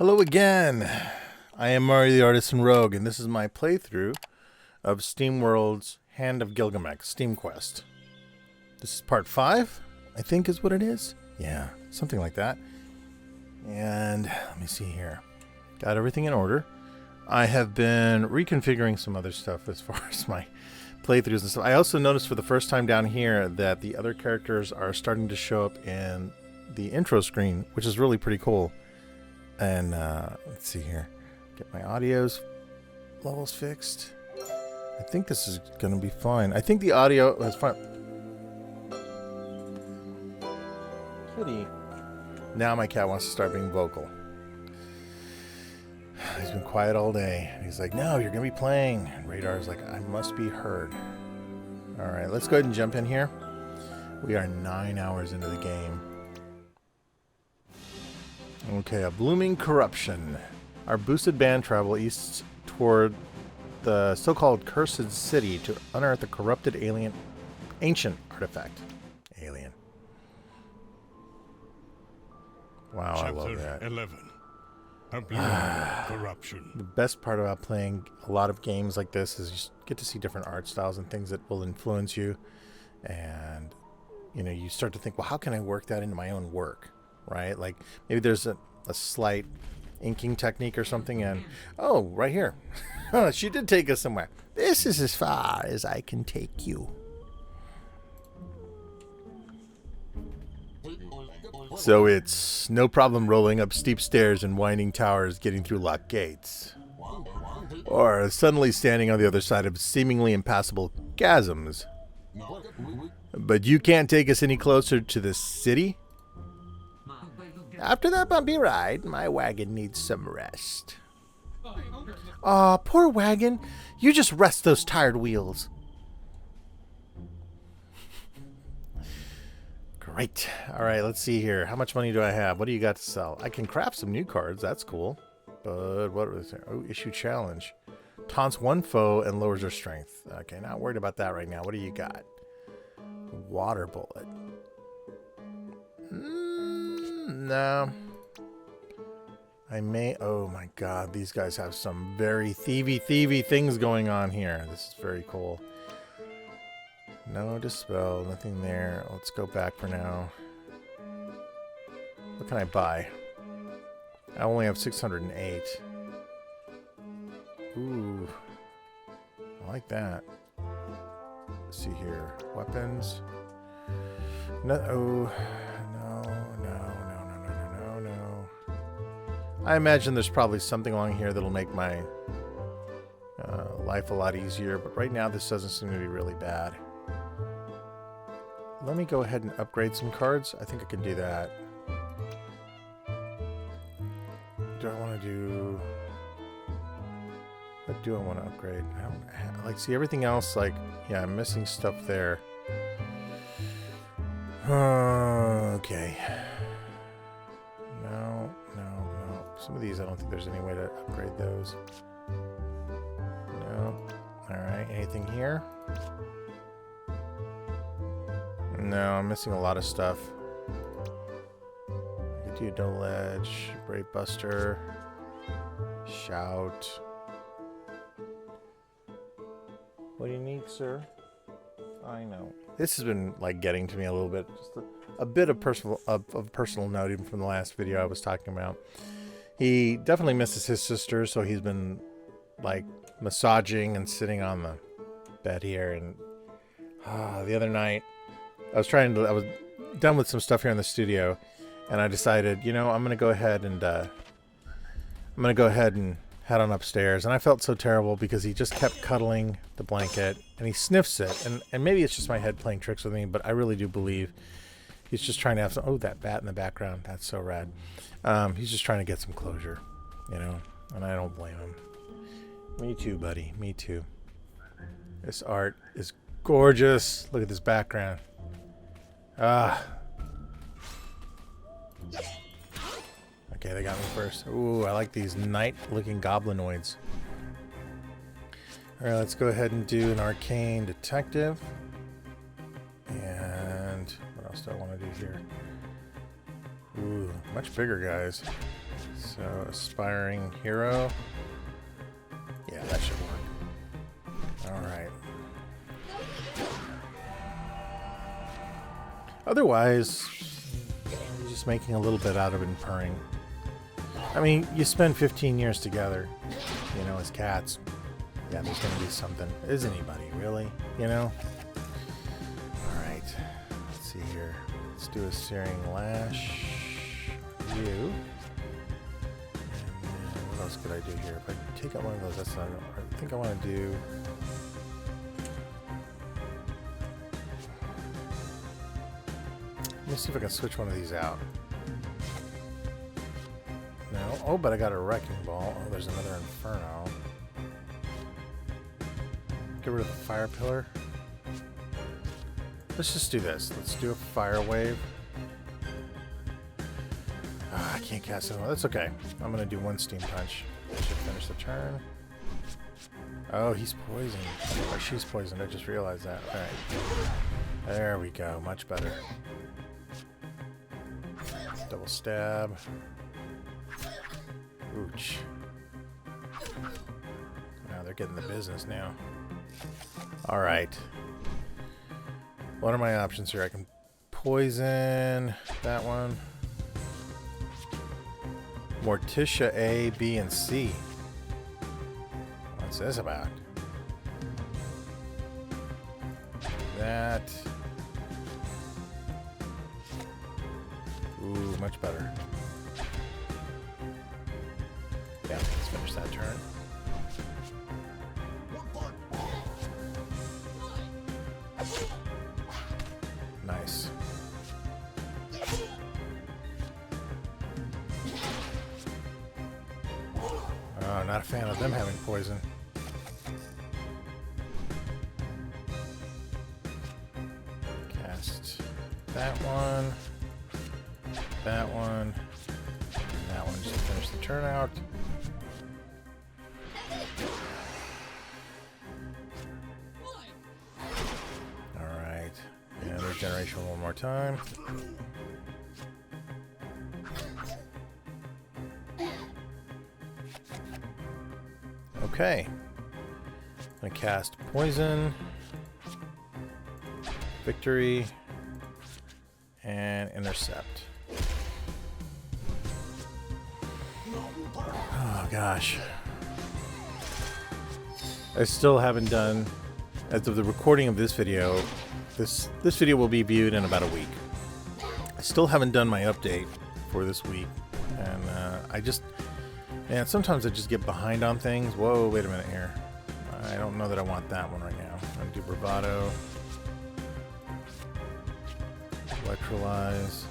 Hello again. I am Mario the Artisan Rogue, and this is my playthrough of Steamworld's Hand of Gilgamech Steam Quest. This is part 5, I think is what it is. Yeah, something like that. And let me see here. Got everything in order. I have been reconfiguring some other stuff as far as my playthroughs and stuff. I also noticed for the first time down here that the other characters are starting to show up in the intro screen, which is really pretty cool. And let's see here. Get my audio's levels fixed. I think this is going to be fine. I think the audio is fine. Kitty. Now my cat wants to start being vocal. He's been quiet all day. He's like, no, you're going to be playing. And Radar's like, I must be heard. All right, let's go ahead and jump in here. We are 9 hours into the game. Okay, a blooming corruption. Our boosted band travel east toward the so-called Cursed City to unearth a corrupted ancient artifact. Alien. Wow, Chapter I love that. 11. A blooming corruption. The best part about playing a lot of games like this is you get to see different art styles and things that will influence you. And, you know, you start to think, well, how can I work that into my own work? Right? Like maybe there's a slight inking technique or something, and oh, right here. She did take us somewhere. This is as far as I can take you. So it's no problem rolling up steep stairs and winding towers, getting through locked gates. Or suddenly standing on the other side of seemingly impassable chasms. But you can't take us any closer to the city? After that bumpy ride, my wagon needs some rest. Aw, poor wagon. You just rest those tired wheels. Great. All right, let's see here. How much money do I have? What do you got to sell? I can craft some new cards. That's cool. But what was there? Oh, issue challenge. Taunts one foe and lowers their strength. Okay, not worried about that right now. What do you got? Water bullet. No. I may... Oh my god, these guys have some very thievy things going on here. This is very cool. No dispel, nothing there. Let's go back for now. What can I buy? I only have 608. Ooh. I like that. Let's see here. Weapons. No... Oh... I imagine there's probably something along here that'll make my life a lot easier, but right now this doesn't seem to be really bad. Let me go ahead and upgrade some cards. I think I can do that. Do I want to do... What do I want to upgrade? I don't have, like, see, everything else, like, yeah, I'm missing stuff there. Okay. No. Some of these, I don't think there's any way to upgrade those. No. Alright, anything here? No, I'm missing a lot of stuff. I could do No Ledge, Brave Buster, Shout. What do you need, sir? I know. This has been, like, getting to me a little bit. Just a bit of personal note, even from the last video I was talking about. He definitely misses his sister, so he's been, like, massaging and sitting on the bed here. And the other night, I was done with some stuff here in the studio, and I decided, you know, I'm gonna go ahead and head on upstairs. And I felt so terrible because he just kept cuddling the blanket, and he sniffs it. And maybe it's just my head playing tricks with me, but I really do believe he's just trying to have some... Oh, that bat in the background. That's so rad. He's just trying to get some closure, you know, and I don't blame him. Me too, buddy. Me too. This art is gorgeous. Look at this background. Okay, they got me first. Ooh, I like these night-looking goblinoids. All right, let's go ahead and do an arcane detective. And what else do I want to do here? Ooh, much bigger guys. So, aspiring hero. Yeah, that should work. Alright. Otherwise, you're just making a little bit out of it and purring. I mean, you spend 15 years together, you know, as cats. Yeah, there's going to be something. Is anybody, really? You know? Alright. Let's see here. Let's do a Searing Lash. You. And then what else could I do here? If I take out one of those, that's not... I think I want to do... Let me see if I can switch one of these out. No. Oh, but I got a Wrecking Ball. Oh, there's another Inferno. Get rid of the Fire Pillar. Let's just do this. Let's do a Fire Wave. I can't cast it. That's okay. I'm going to do one Steam Punch. I should finish the turn. Oh, he's poisoned. Or she's poisoned. I just realized that. Alright. There we go. Much better. Double stab. Ooch. Now they're getting the business now. Alright. What are my options here? I can poison that one. Morticia A, B, and C. What's this about? That. Ooh, much better. Yeah, let's finish that turn. Nice. Oh, not a fan of them having poison. Cast that one. That one. And that one just to finish the turn out. Alright. And regeneration one more time. Okay. I'm gonna cast Poison, Victory, and Intercept. Oh gosh. I still haven't done, as of the recording of this video, this video will be viewed in about a week. I still haven't done my update for this week, and man, sometimes I just get behind on things. Whoa, wait a minute here. I don't know that I want that one right now. I'm gonna do Bravado. Electrolyze.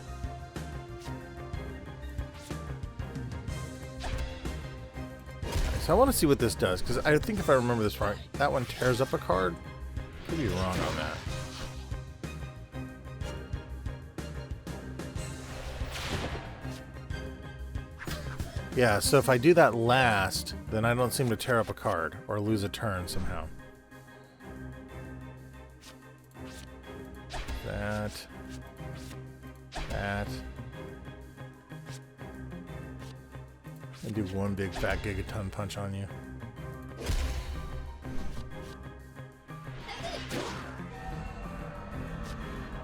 So I want to see what this does, because I think if I remember this right, that one tears up a card. Could be wrong on that. Yeah, so if I do that last, then I don't seem to tear up a card or lose a turn somehow. That. And do one big fat gigaton punch on you.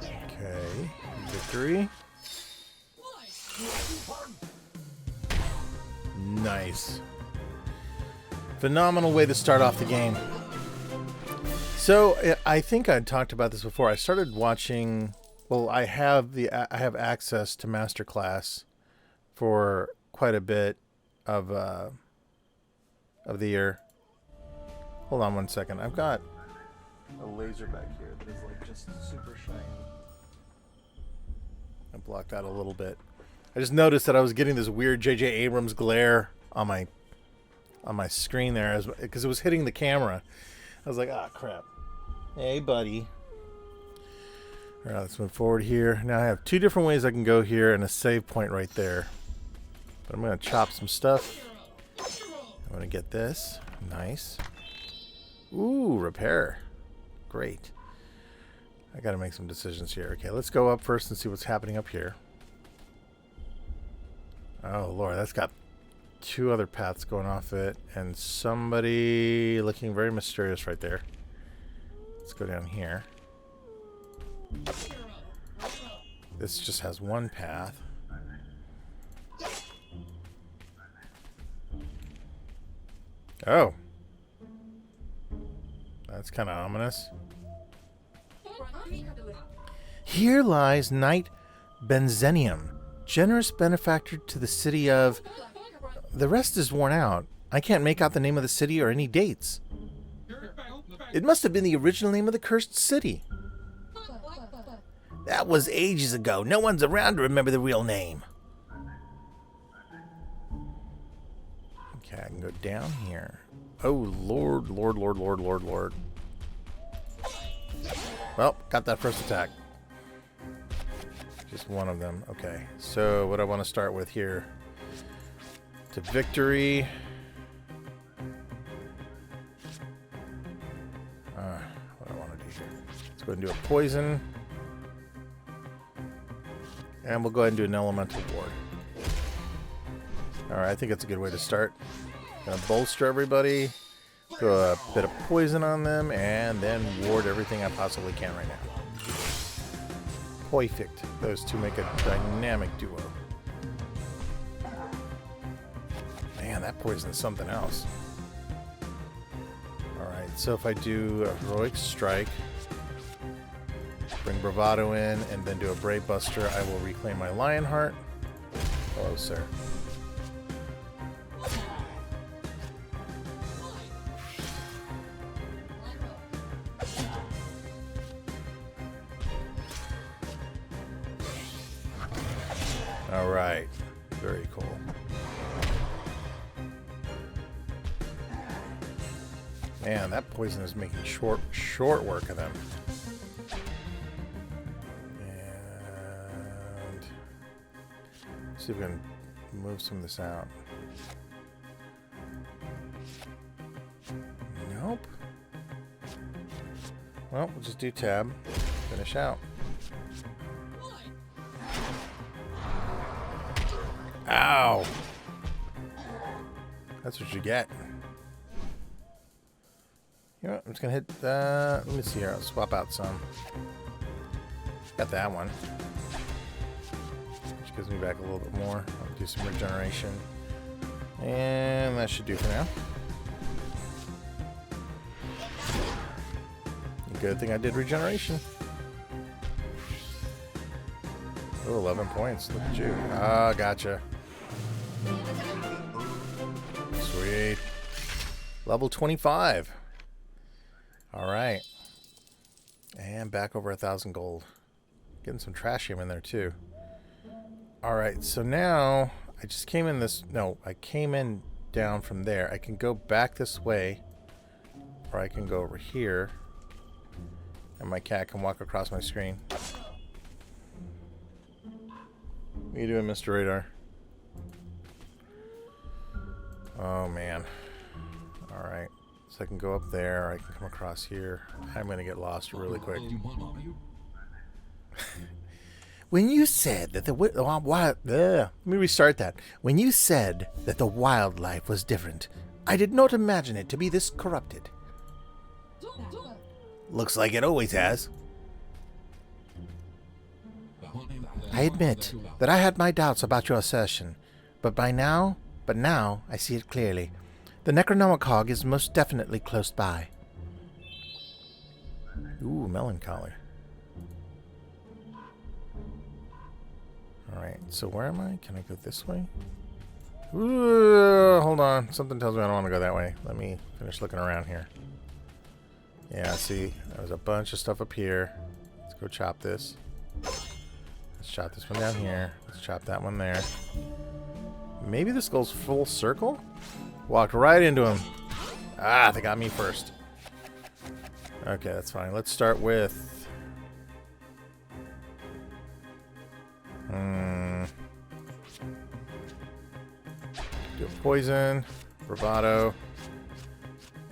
Okay. Victory. Nice. Phenomenal way to start off the game. So I think I talked about this before. I started watching. Well, I have access to Masterclass for quite a bit of the year. Hold on one second. I've got a laser back here that is like just super shiny. I blocked out a little bit. I just noticed that I was getting this weird J.J. Abrams glare on my screen there because it was hitting the camera. I was like, ah, crap. Hey, buddy. All right, let's move forward here. Now I have two different ways I can go here and a save point right there. But I'm going to chop some stuff. I'm going to get this. Nice. Ooh, repair. Great. I got to make some decisions here. Okay, let's go up first and see what's happening up here. Oh, Lord, that's got two other paths going off it, and somebody looking very mysterious right there. Let's go down here. This just has one path. Oh. That's kind of ominous. Here lies Knight Benzenium, generous benefactor to the city of... The rest is worn out. I can't make out the name of the city or any dates. It must have been the original name of the cursed city. That was ages ago. No one's around to remember the real name. Okay, I can go down here. Oh, Lord, Lord, Lord, Lord, Lord, Lord. Well, got that first attack. Just one of them. Okay, so what I want to start with here. To victory. What do I want to do here? Let's go ahead and do a poison. And we'll go ahead and do an elemental ward. Alright, I think that's a good way to start. Gonna bolster everybody. Throw a bit of poison on them. And then ward everything I possibly can right now. Perfect. Those two make a dynamic duo. Man, that poison is something else. Alright, so if I do a heroic strike, bring bravado in, and then do a brave buster, I will reclaim my lion heart. Hello, sir. Alright, very cool. Man, that poison is making short work of them. And see if we can move some of this out. Nope. Well, we'll just do tab. Finish out. Ow! That's what you get. You know what? I'm just gonna hit. Let me see here. I'll swap out some. Got that one, which gives me back a little bit more. I'll do some regeneration, and that should do for now. Good thing I did regeneration. Oh, 11 points. Look at you. Ah, gotcha. Sweet. Level 25. Alright. And back over 1,000 gold. Getting some trashium in there too. Alright, so now I just came in this... No, I came in down from there. I can go back this way. Or I can go over here. And my cat can walk across my screen. What are you doing, Mr. Radar? Oh, man. Alright. So I can go up there. I can come across here. I'm going to get lost really quick. When you said that the let me restart that. When you said that the wildlife was different, I did not imagine it to be this corrupted. Looks like it always has. I admit that I had my doubts about your assertion, but now I see it clearly. The Necronomicon is most definitely close by. Ooh, melancholy. Alright, so where am I? Can I go this way? Ooh, hold on. Something tells me I don't want to go that way. Let me finish looking around here. Yeah, see, there's a bunch of stuff up here. Let's go chop this. Let's chop this one down here. Let's chop that one there. Maybe this goes full circle? Walked right into him. Ah, they got me first. Okay, that's fine. Let's start with... do a poison, bravado,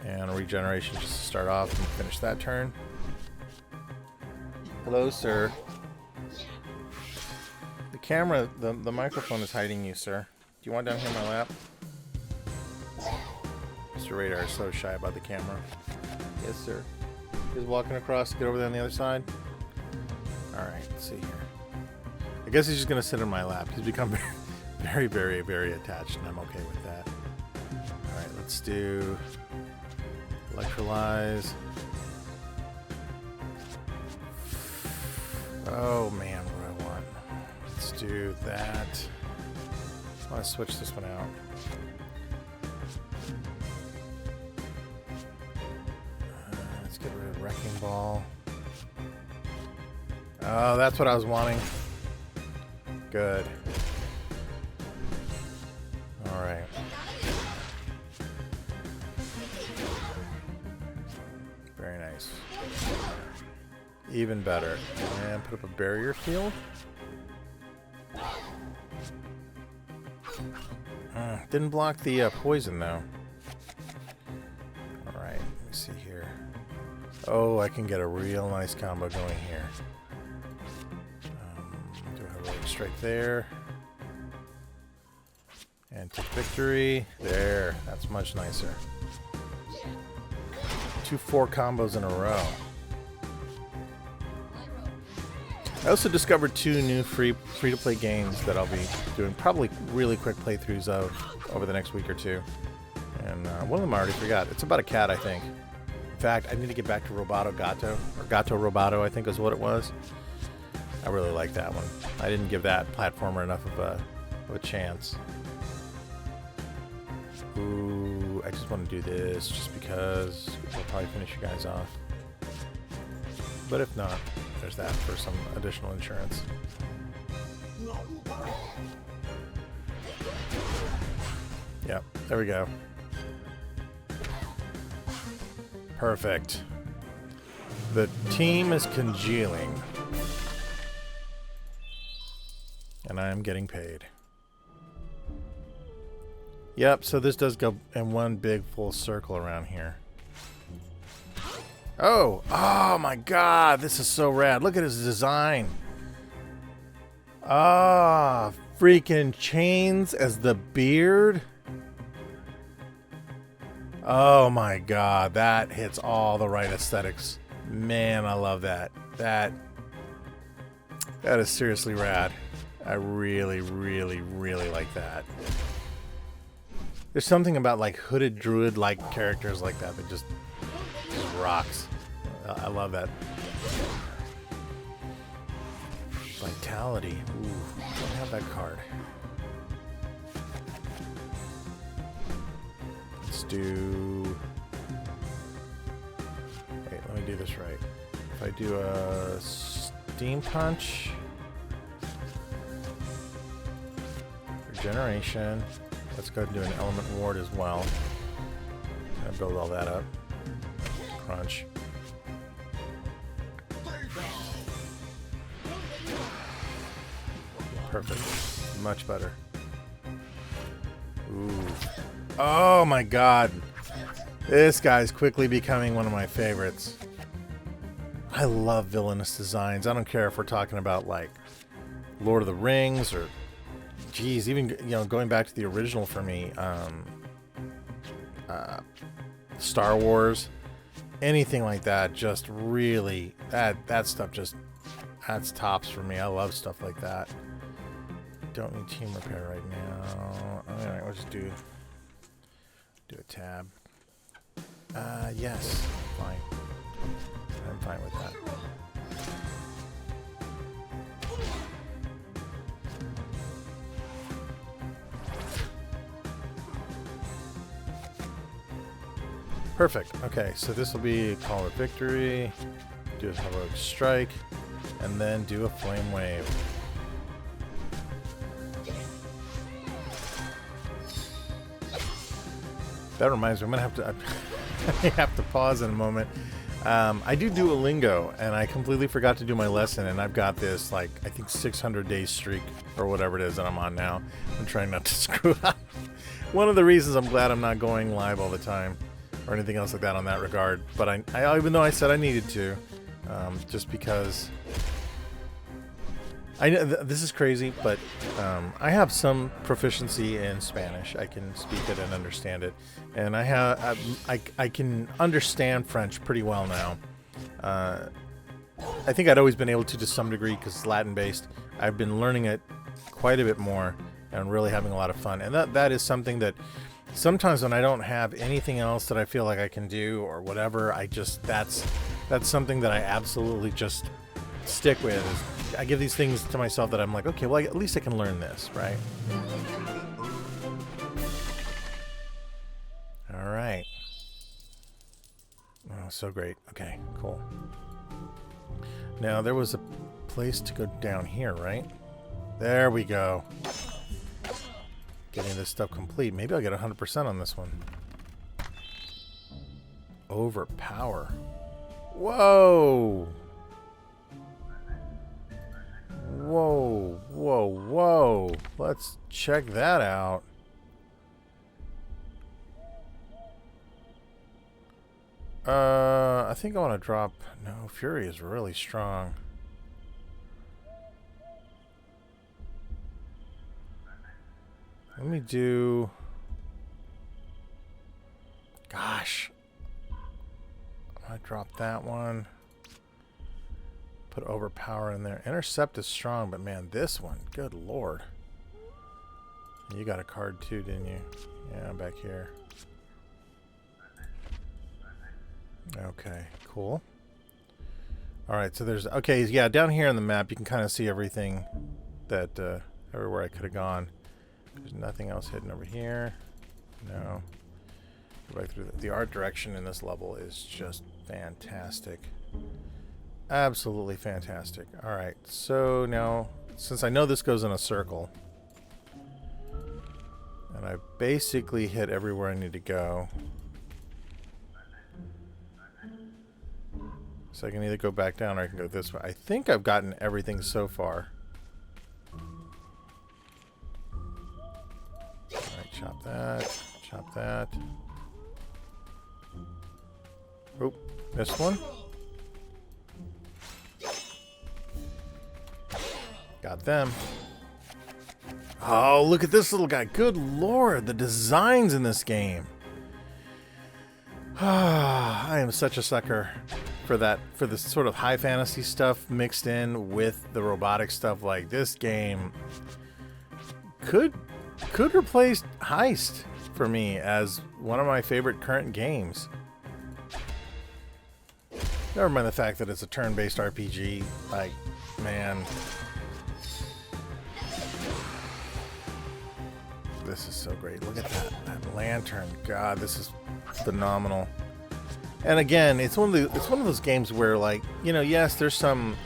and a regeneration just to start off and finish that turn. Hello, sir. The camera, the microphone is hiding you, sir. Do you want down here in my lap? Mr. Radar is so shy about the camera. Yes, sir. He's walking across to get over there on the other side. Alright, let's see here. I guess he's just going to sit in my lap. He's become very, very, very attached, and I'm okay with that. Alright, let's do electrolyze. Oh man, what do I want? Let's do that. I want to switch this one out. Let's get rid of Wrecking Ball. Oh, that's what I was wanting. Good. Alright. Very nice. Even better. And put up a barrier field. Didn't block the poison though. Alright, let me see here. Oh, I can get a real nice combo going here. Do a heroic strike there. And take victory. There, that's much nicer. 2 4 combos in a row. I also discovered 2 new free-to-play games that I'll be doing probably really quick playthroughs of over the next week or two. And one of them I already forgot. It's about a cat, I think. In fact, I need to get back to Roboto Gato, or Gato Roboto, I think is what it was. I really like that one. I didn't give that platformer enough of a chance. Ooh, I just want to do this just because we'll probably finish you guys off. But if not, there's that for some additional insurance. Yep, there we go. Perfect. The team is congealing. And I am getting paid. Yep, so this does go in one big full circle around here. Oh! Oh my god, this is so rad. Look at his design. Ah, freaking chains as the beard. Oh my god, that hits all the right aesthetics. Man, I love that. That is seriously rad. I really, really, really like that. There's something about like hooded druid-like characters like that that just rocks. I love that. Vitality. Ooh, I don't have that card. Let's do... Wait, let me do this right. If I do a Steam Punch... Regeneration. Let's go ahead and do an Element Ward as well. Gonna build all that up. Crunch. Perfect. Much better. Ooh. Oh my god. This guy's quickly becoming one of my favorites. I love villainous designs. I don't care if we're talking about like Lord of the Rings or geez, even going back to the original for me, Star Wars, anything like that. Just really that stuff that's tops for me. I love stuff like that. Don't need team repair right now. Alright, we'll just do a tab. Yes, fine. I'm fine with that. Perfect. Okay, so this will be Call of Victory, do a heroic strike, and then do a flame wave. That reminds me, I'm gonna have to I have to pause in a moment. I do Duolingo, and I completely forgot to do my lesson, and I've got this like I think 600-day streak or whatever it is that I'm on now. I'm trying not to screw up. One of the reasons I'm glad I'm not going live all the time or anything else like that on that regard, but I even though I said I needed to, just because I know this is crazy, but I have some proficiency in Spanish. I can speak it and understand it, and I can understand French pretty well now. I think I'd always been able to some degree because it's Latin based. I've been learning it quite a bit more and really having a lot of fun. And that is something that sometimes when I don't have anything else that I feel like I can do or whatever, that's something that I absolutely just stick with. I give these things to myself that I'm like, okay, well, at least I can learn this, right? All right. Oh, so great. Okay, cool. Now, there was a place to go down here, right? There we go. Getting this stuff complete. Maybe I'll get 100% on this one. Overpower. Whoa! Whoa, whoa, whoa. Let's check that out. I think I want to drop... No, Fury is really strong. Let me do... Gosh. I'm going to drop that one. Put Overpower in there. Intercept is strong, but man, this one, good lord. You got a card too, didn't you? Yeah, I'm back here. Okay, cool. Alright, so there's... Okay, yeah, down here on the map, you can kind of see everything that... everywhere I could have gone. There's nothing else hidden over here. No. Go back through the art direction in this level is just fantastic. Absolutely fantastic. Alright, so now, since I know this goes in a circle, and I basically hit everywhere I need to go, so I can either go back down or I can go this way. I think I've gotten everything so far. Alright, chop that, chop that. Oh, this one. Got them. Oh, look at this little guy. Good lord, the designs in this game. I am such a sucker for that, for this sort of high fantasy stuff mixed in with the robotic stuff. Like, this game could replace Heist for me as one of my favorite current games. Never mind the fact that it's a turn-based RPG. Like, man... This is so great. Look at that lantern. God, this is phenomenal. And again, it's one of those games where, like, you know, yes, there's some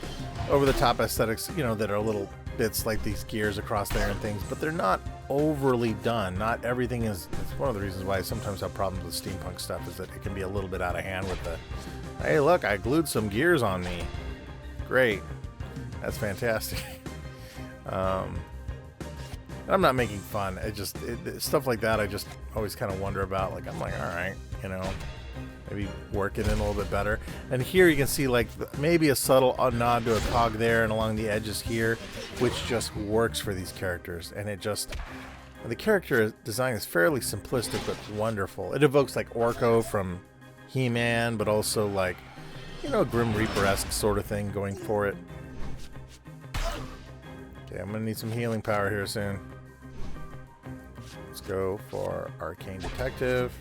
over-the-top aesthetics, you know, that are little bits like these gears across there and things, but they're not overly done. Not everything is. It's one of the reasons why I sometimes have problems with steampunk stuff, is that it can be a little bit out of hand with the, hey, look, I glued some gears on me. Great. That's fantastic. I'm not making fun. Stuff like that I just always kind of wonder about. Like, I'm like, all right, you know, maybe work it in a little bit better. And here you can see, like, maybe a subtle nod to a cog there and along the edges here, which just works for these characters. And the character design is fairly simplistic but wonderful. It evokes, like, Orko from He-Man, but also, like, you know, Grim Reaper-esque sort of thing going for it. Okay, I'm going to need some healing power here soon. Let's go for Arcane Detective.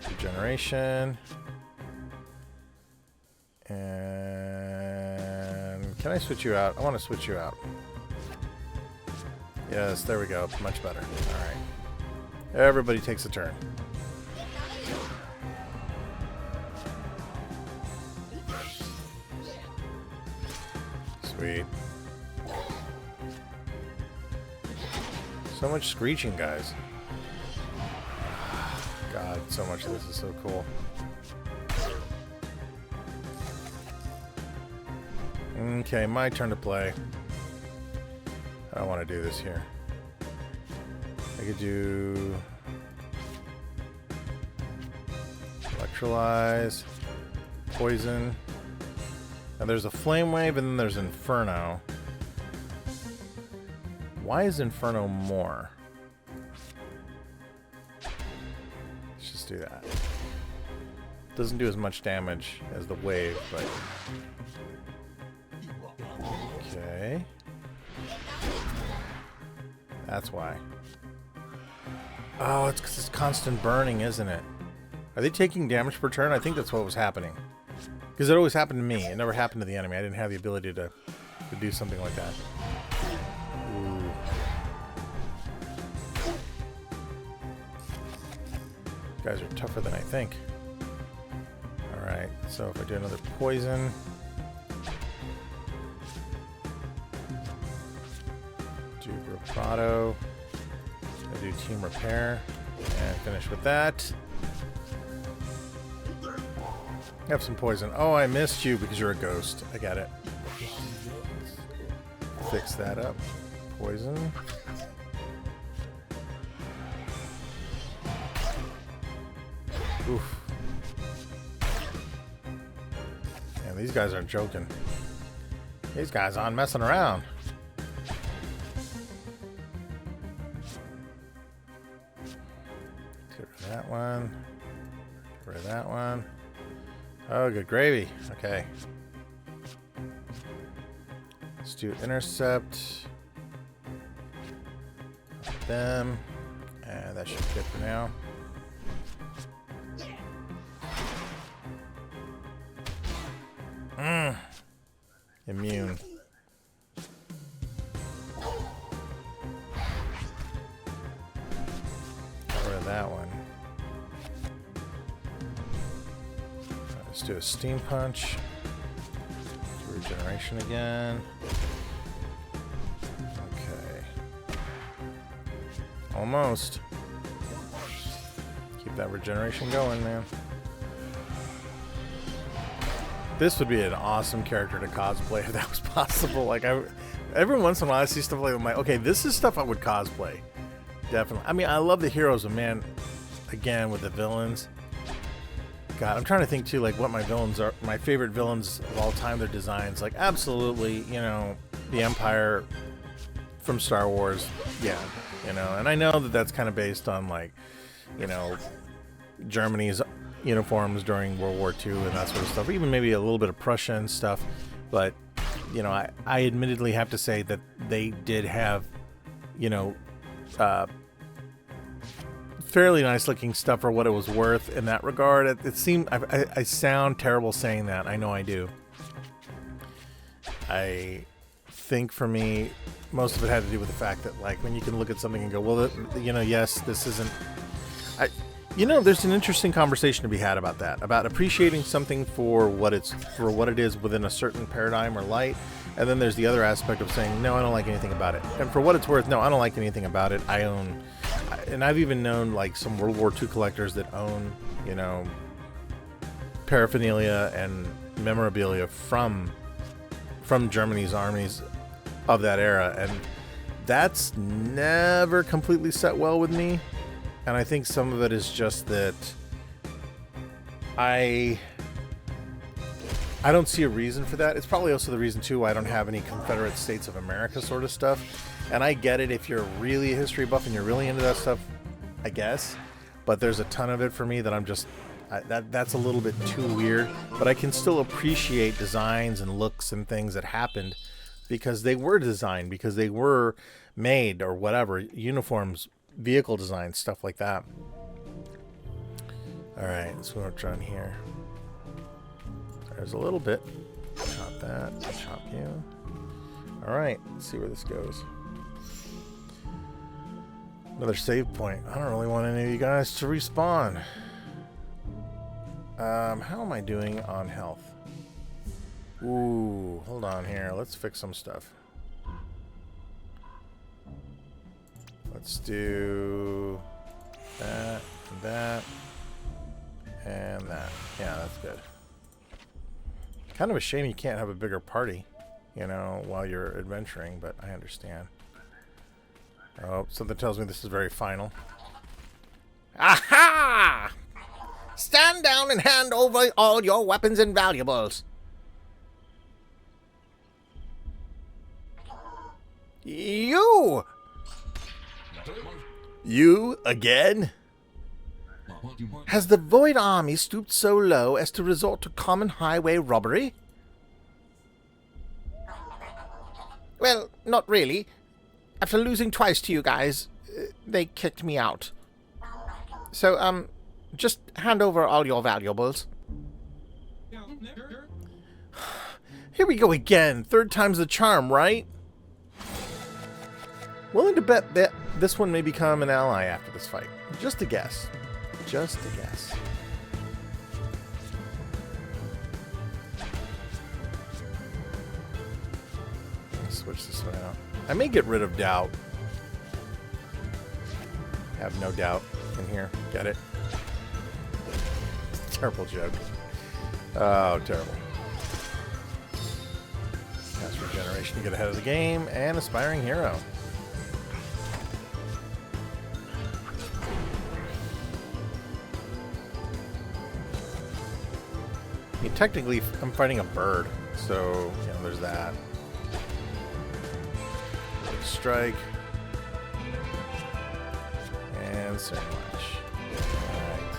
Regeneration. And can I switch you out? I want to switch you out. Yes, there we go. Much better. Alright. Everybody takes a turn. Sweet. So much screeching, guys. God, so much of this is so cool. Okay, my turn to play. I don't want to do this here. I could do... Electrolyze. Poison. And there's a Flame Wave, and then there's Inferno. Why is Inferno more? Let's just do that. Doesn't do as much damage as the wave, but... Okay. That's why. Oh, it's because it's constant burning, isn't it? Are they taking damage per turn? I think that's what was happening. Because it always happened to me. It never happened to the enemy. I didn't have the ability to do something like that. Ooh. You guys are tougher than I think. Alright, so if I do another poison... Do bravado. I do team repair. And finish with that. Have some poison. Oh, I missed you because you're a ghost. I got it. Fix that up. Poison. Oof. Man, these guys aren't joking. These guys aren't messing around. Get rid of that one. Get rid of that one. Oh, good gravy. Okay. Let's do intercept. Them. And that should be good for now. Immune. Get rid of that one. Let's do a steam punch. Do regeneration again. Okay. Almost. Keep that regeneration going, man. This would be an awesome character to cosplay if that was possible. Like, every once in a while I see stuff like, I'm like, okay, this is stuff I would cosplay. Definitely. I mean, I love the heroes, but man, again, with the villains. God, I'm trying to think too, like, what my villains are. My favorite villains of all time, their designs. Like, absolutely, you know, the Empire from Star Wars. Yeah, you know, and I know that that's kind of based on, like, you know, Germany's uniforms during World War II and that sort of stuff, even maybe a little bit of Prussia and stuff, but you know, I admittedly have to say that they did have, you know, fairly nice looking stuff for what it was worth in that regard. It seemed, I sound terrible saying that, I know I do. I think for me, most of it had to do with the fact that, like, when you can look at something and go, well, you know, yes, this isn't, you know, there's an interesting conversation to be had about that, about appreciating something for what it is within a certain paradigm or light, and then there's the other aspect of saying, no, I don't like anything about it. And for what it's worth, no, I don't like anything about it. And I've even known, like, some World War II collectors that own, you know, paraphernalia and memorabilia from Germany's armies of that era, and that's never completely set well with me. And I think some of it is just that I don't see a reason for that. It's probably also the reason, too, why I don't have any Confederate States of America sort of stuff. And I get it if you're really a history buff and you're really into that stuff, I guess. But there's a ton of it for me that I'm just... that's a little bit too weird. But I can still appreciate designs and looks and things that happened because they were designed, because they were made or whatever. Uniforms, vehicle design, stuff like that. Alright, let's go down here. There's a little bit. Chop that. Chop you. Alright, let's see where this goes. Another save point. I don't really want any of you guys to respawn. How am I doing on health? Ooh, hold on here. Let's fix some stuff. Let's do that, and that. Yeah, that's good. Kind of a shame you can't have a bigger party, you know, while you're adventuring, but I understand. Oh, something tells me this is very final. Aha! Stand down and hand over all your weapons and valuables. You! You again? Has the Void Army stooped so low as to resort to common highway robbery? Well, not really. After losing twice to you guys, they kicked me out. So, just hand over all your valuables. Here we go again. Third time's the charm, right? Willing to bet that this one may become an ally after this fight. Just a guess. Just a guess. Let's switch this one out. I may get rid of doubt. Have no doubt in here. Get it? Terrible joke. Oh, terrible. Cast regeneration to get ahead of the game, and aspiring hero. I mean, technically, I'm fighting a bird, so you know, there's that. Strike and Slash. Alright.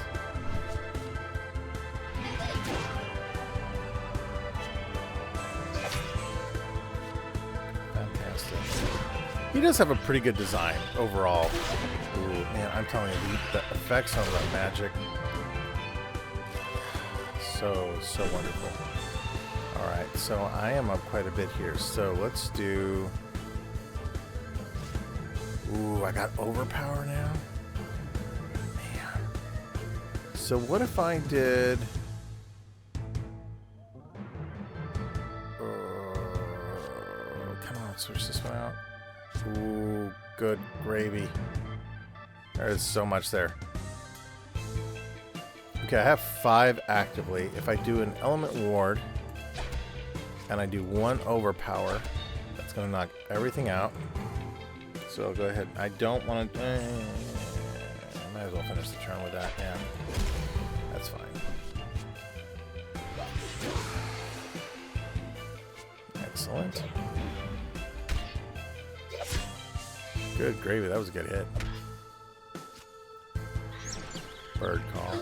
Fantastic. He does have a pretty good design overall. Ooh, man, I'm telling you, the effects on the magic, so wonderful. Alright, so I am up quite a bit here. So let's do... Ooh, I got overpower now? Man. So what if I did... come on, let's switch this one out. Ooh, good gravy. There is so much there. Okay, I have 5 actively. If I do an element ward, and I do 1 overpower, that's going to knock everything out. So I'll go ahead. I don't want to... I might as well finish the turn with that. Yeah, that's fine. Excellent. Good gravy. That was a good hit. Bird call.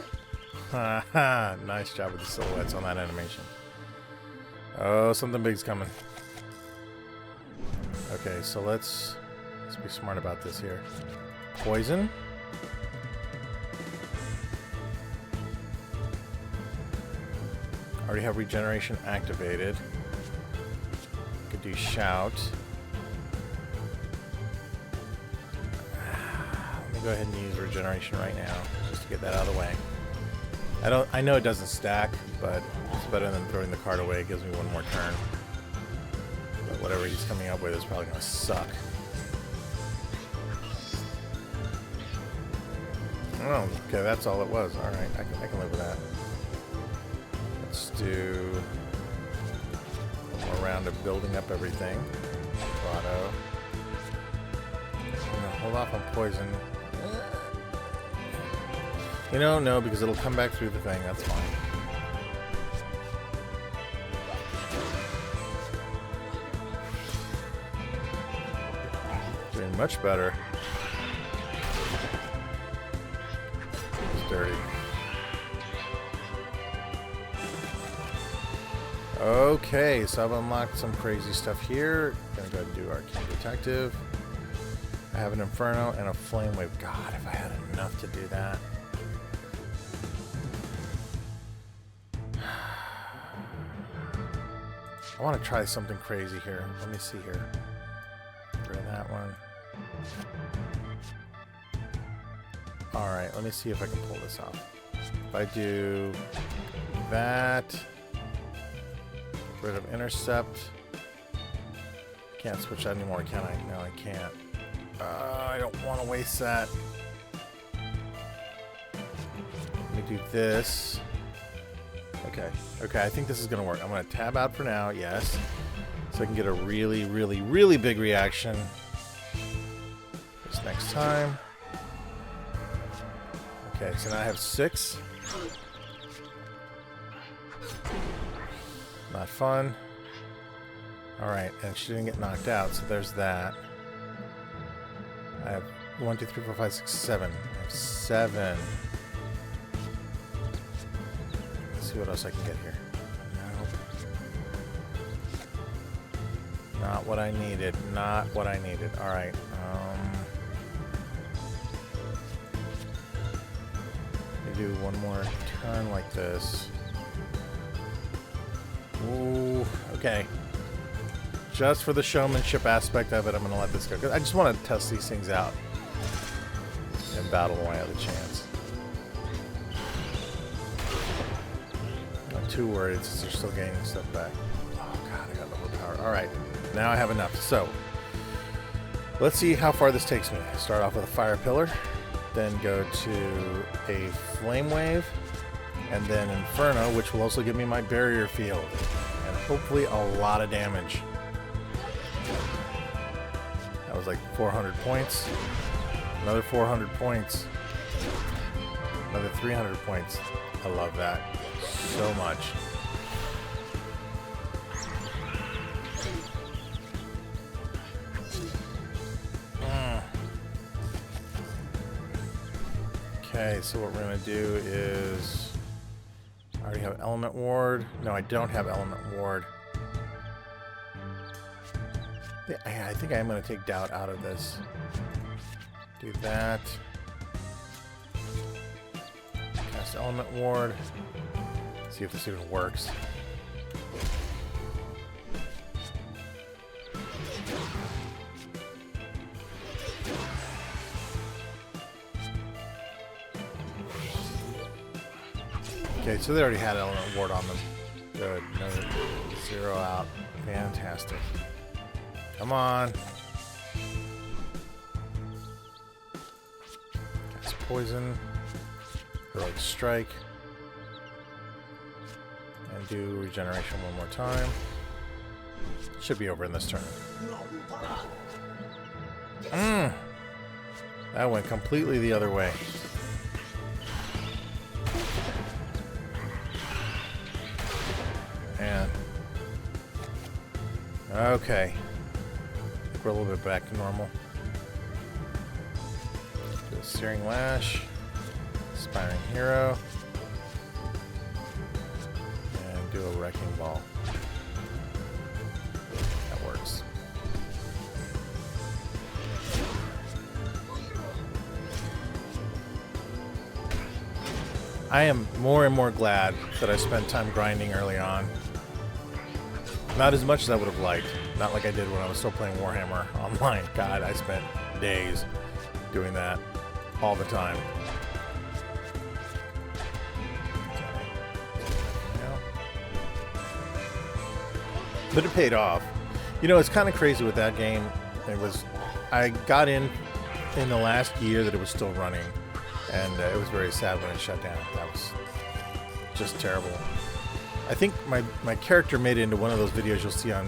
Haha, nice job with the silhouettes on that animation. Oh, something big's coming. Okay, so let's be smart about this here. Poison. Already have regeneration activated. Could do shout. Let me go ahead and use regeneration right now, just to get that out of the way. I know it doesn't stack, but it's better than throwing the card away. It gives me 1 more turn. But whatever he's coming up with is probably going to suck. Oh, okay, that's all it was. Alright, I can live with that. Let's do 1 more round of building up everything. Auto. I'm gonna hold off on poison. You know, no, because it'll come back through the thing. That's fine. Doing much better. It's dirty. Okay, so I've unlocked some crazy stuff here. Gonna go ahead and do Arcane Detective. I have an Inferno and a Flame Wave. God, if I had enough to do that. I want to try something crazy here. Let me see here. Try that one. Alright, let me see if I can pull this off. If I do that, get rid of Intercept. Can't switch that anymore, can I? No, I can't. I don't want to waste that. Let me do this. Okay, I think this is going to work. I'm going to tab out for now, yes. So I can get a really, really, really big reaction this next time. Okay, so now I have 6. Not fun. Alright, and she didn't get knocked out, so there's that. I have 1, 2, 3, 4, 5, 6, 7. I have 7. Let's see what else I can get here. No. Not what I needed. Not what I needed. Alright. Do one more turn like this. Ooh, okay. Just for the showmanship aspect of it, I'm going to let this go. 'Cause I just want to test these things out and battle when I have the chance. I'm not too worried since they're still gaining stuff back. Oh god, I got overpowered. Alright, now I have enough. So, let's see how far this takes me. Start off with a fire pillar. Then go to a flame wave, and then Inferno, which will also give me my barrier field, and hopefully a lot of damage. That was like 400 points. Another 400 points. Another 300 points. I love that so much. Okay, so what we're going to do is... I already have Element Ward. No, I don't have Element Ward. I think I am going to take Doubt out of this. Do that. Cast Element Ward. See if this even works. Okay, so they already had Element Ward on them. Good. Another 0 out. Fantastic. Come on. Cast Poison. Heroic Strike. And do Regeneration one more time. Should be over in this turn. That went completely the other way. Man. Okay. I think we're a little bit back to normal. Do a Searing Lash. Inspiring Hero. And do a Wrecking Ball. That works. I am more and more glad that I spent time grinding early on. Not as much as I would have liked. Not like I did when I was still playing Warhammer online. God, I spent days doing that all the time. But it paid off. You know, it's kind of crazy with that game. I got in the last year that it was still running, and it was very sad when it shut down. That was just terrible. I think my character made it into one of those videos you'll see on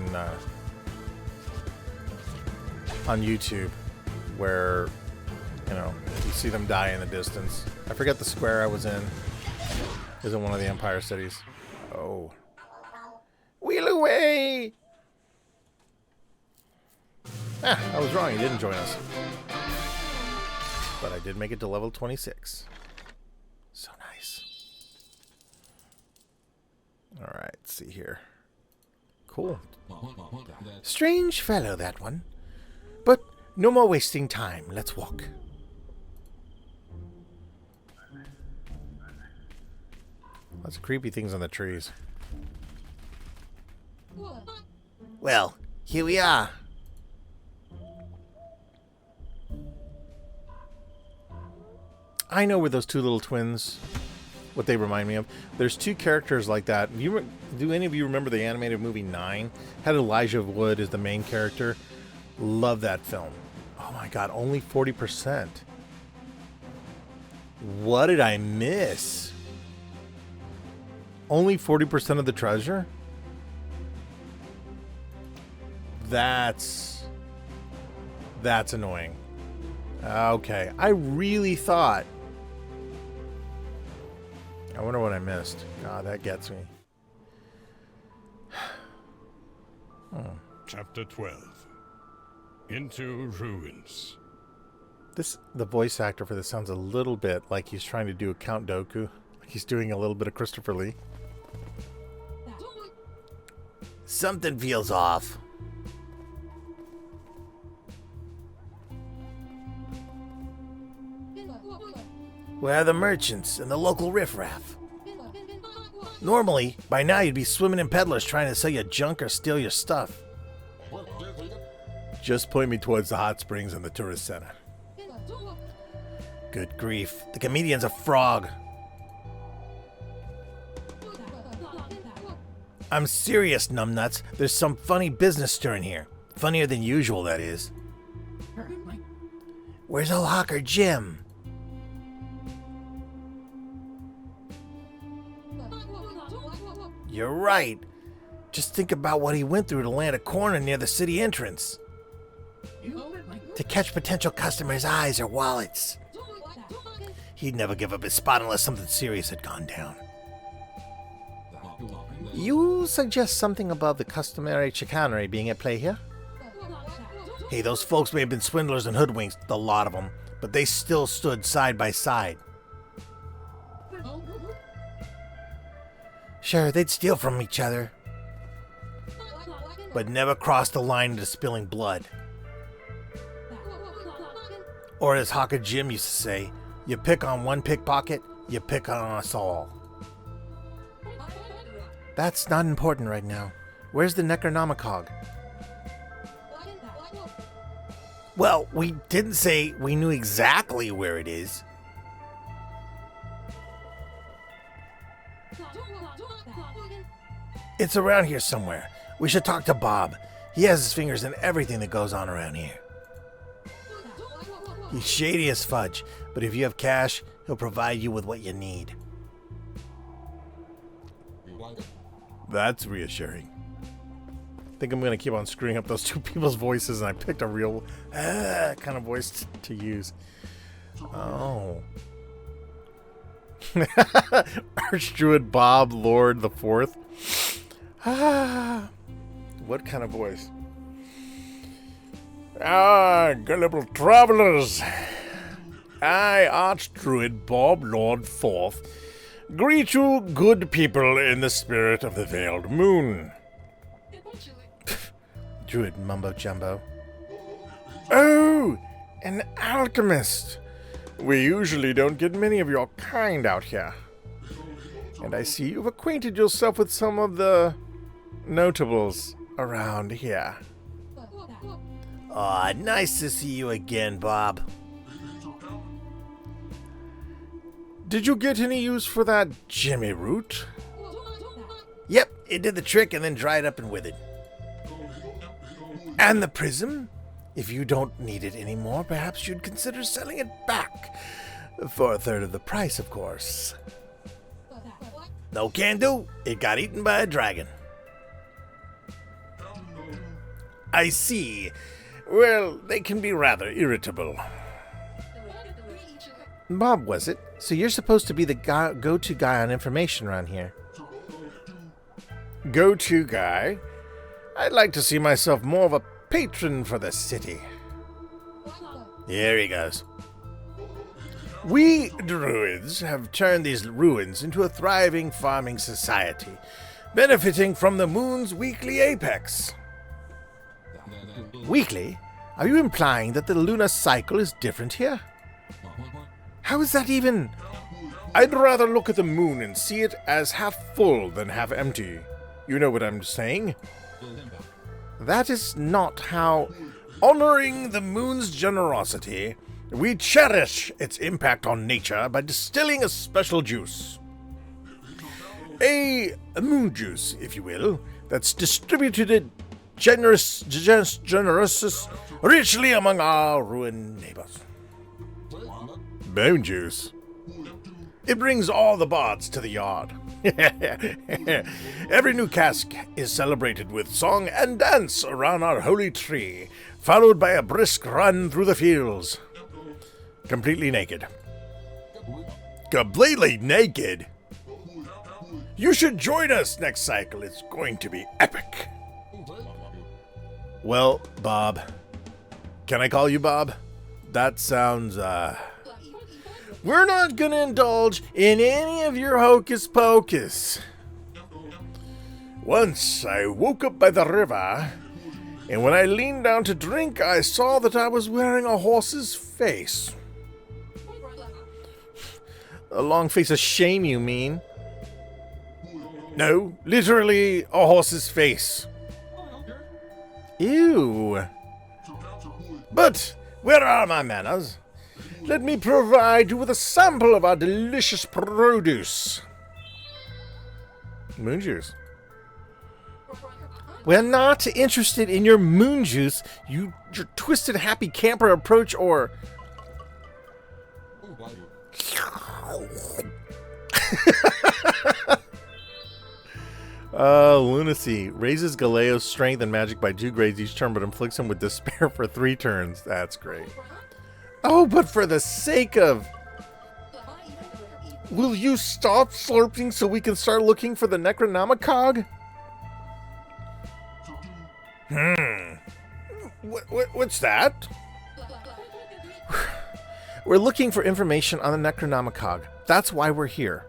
YouTube, where you know you see them die in the distance. I forget the square I was in. It was in one of the Empire cities. Oh, wheel away! Ah, I was wrong. He didn't join us, but I did make it to level 26. So nice. Alright, let's see here. Cool. Strange fellow, that one. But no more wasting time. Let's walk. Lots of creepy things on the trees. Well, here we are. I know where those two little twins, what they remind me of. There's two characters like that. Do any of you remember the animated movie 9? Had Elijah Wood as the main character. Love that film. Oh my god, only 40%. What did I miss? Only 40% of the treasure? That's annoying. Okay, I really thought... I wonder what I missed. God, that gets me. Chapter 12. Into Ruins. The voice actor for this sounds a little bit like he's trying to do a Count Dooku. Like he's doing a little bit of Christopher Lee. Something feels off. Where are the merchants and the local riffraff? Normally, by now you'd be swimming in peddlers trying to sell you junk or steal your stuff. Just point me towards the hot springs and the tourist center. Good grief, the comedian's a frog. I'm serious, numbnuts. There's some funny business stirring here. Funnier than usual, that is. Where's old Hawker Jim? You're right. Just think about what he went through to land a corner near the city entrance. To catch potential customers' eyes or wallets. He'd never give up his spot unless something serious had gone down. You suggest something above the customary chicanery being at play here? Hey, those folks may have been swindlers and hoodwinks, the lot of them, but they still stood side by side. Sure, they'd steal from each other, but never crossed the line into spilling blood. Or as Hawker Jim used to say, you pick on one pickpocket, you pick on us all. That's not important right now. Where's the Necronomicon? Well, we didn't say we knew exactly where it is. It's around here somewhere. We should talk to Bob. He has his fingers in everything that goes on around here. He's shady as fudge, but if you have cash, he'll provide you with what you need. That's reassuring. I think I'm going to keep on screwing up those two people's voices, and I picked a real kind of voice to use. Oh. Archdruid Bob Lord the Fourth. What kind of voice? Gullible travelers. I, Archdruid Bob Lord Fourth, greet you good people in the spirit of the Veiled Moon. Druid mumbo jumbo. Oh, an alchemist. We usually don't get many of your kind out here. And I see you've acquainted yourself with some of the notables around here. Aw, nice to see you again, Bob. Did you get any use for that Jimmy root? Yep, it did the trick and then dried up and withered. And the prism? If you don't need it anymore, perhaps you'd consider selling it back. For a third of the price, of course. No can do. It got eaten by a dragon. I see. Well, they can be rather irritable. Bob, was it? So you're supposed to be the go-to guy on information around here. Go-to guy? I'd like to see myself more of a patron for the city. Here he goes. We Druids have turned these ruins into a thriving farming society, benefiting from the moon's weekly apex. Weekly? Are you implying that the lunar cycle is different here? How is that even? I'd rather look at the moon and see it as half full than half empty. You know what I'm saying? That is not how... Honoring the moon's generosity, we cherish its impact on nature by distilling a special juice. A moon juice, if you will, that's distributed generous richly among our ruined neighbors. Bone juice. It brings all the bards to the yard. Every new cask is celebrated with song and dance around our holy tree, followed by a brisk run through the fields. Completely naked. Completely naked? You should join us next cycle. It's going to be epic. Well, Bob. Can I call you Bob? That sounds, we're not gonna indulge in any of your hocus pocus. Once I woke up by the river, and when I leaned down to drink, I saw that I was wearing a horse's face. A long face of shame, you mean? No, literally a horse's face. Ew. But where are my manners? Let me provide you with a sample of our delicious produce. Moon juice. We're not interested in your moon juice, your twisted happy camper approach, or... Lunacy. Raises Galeo's strength and magic by 2 grades each turn, but inflicts him with despair for 3 turns. That's great. Oh, but for the sake of... Will you stop slurping so we can start looking for the Necronomicon? What's that? We're looking for information on the Necronomicon. That's why we're here.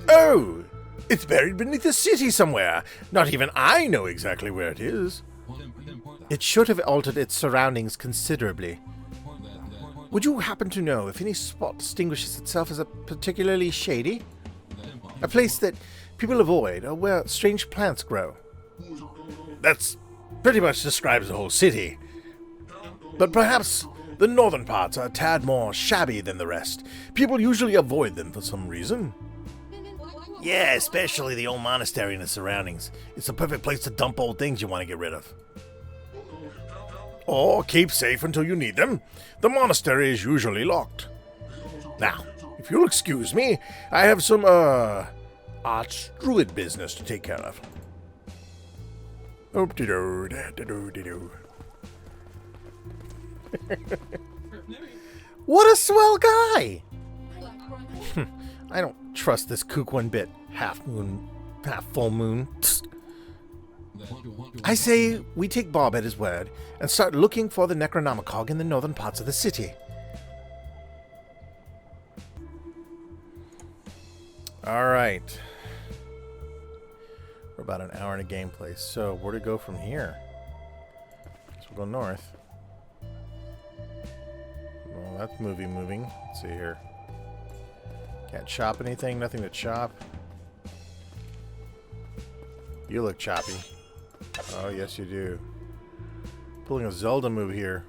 Oh! It's buried beneath the city somewhere. Not even I know exactly where it is. It should have altered its surroundings considerably. Would you happen to know if any spot distinguishes itself as a particularly shady? A place that people avoid, or where strange plants grow? That's pretty much describes the whole city. But perhaps the northern parts are a tad more shabby than the rest. People usually avoid them for some reason. Yeah, especially the old monastery and the surroundings. It's the perfect place to dump old things you want to get rid of. Or keep safe until you need them. The monastery is usually locked. Now, if you'll excuse me, I have some, druid business to take care of. Oop-de-doo-da-da-doo-de-doo. What a swell guy! I don't trust this kook one bit. Half full moon. I say we take Bob at his word and start looking for the Necronomicon in the northern parts of the city. Alright. We're about an hour in a gameplay. So, where to go from here? So we'll go north. Well, that's moving. Let's see here. Can't chop anything, nothing to chop. You look choppy. Oh, yes you do. Pulling a Zelda move here.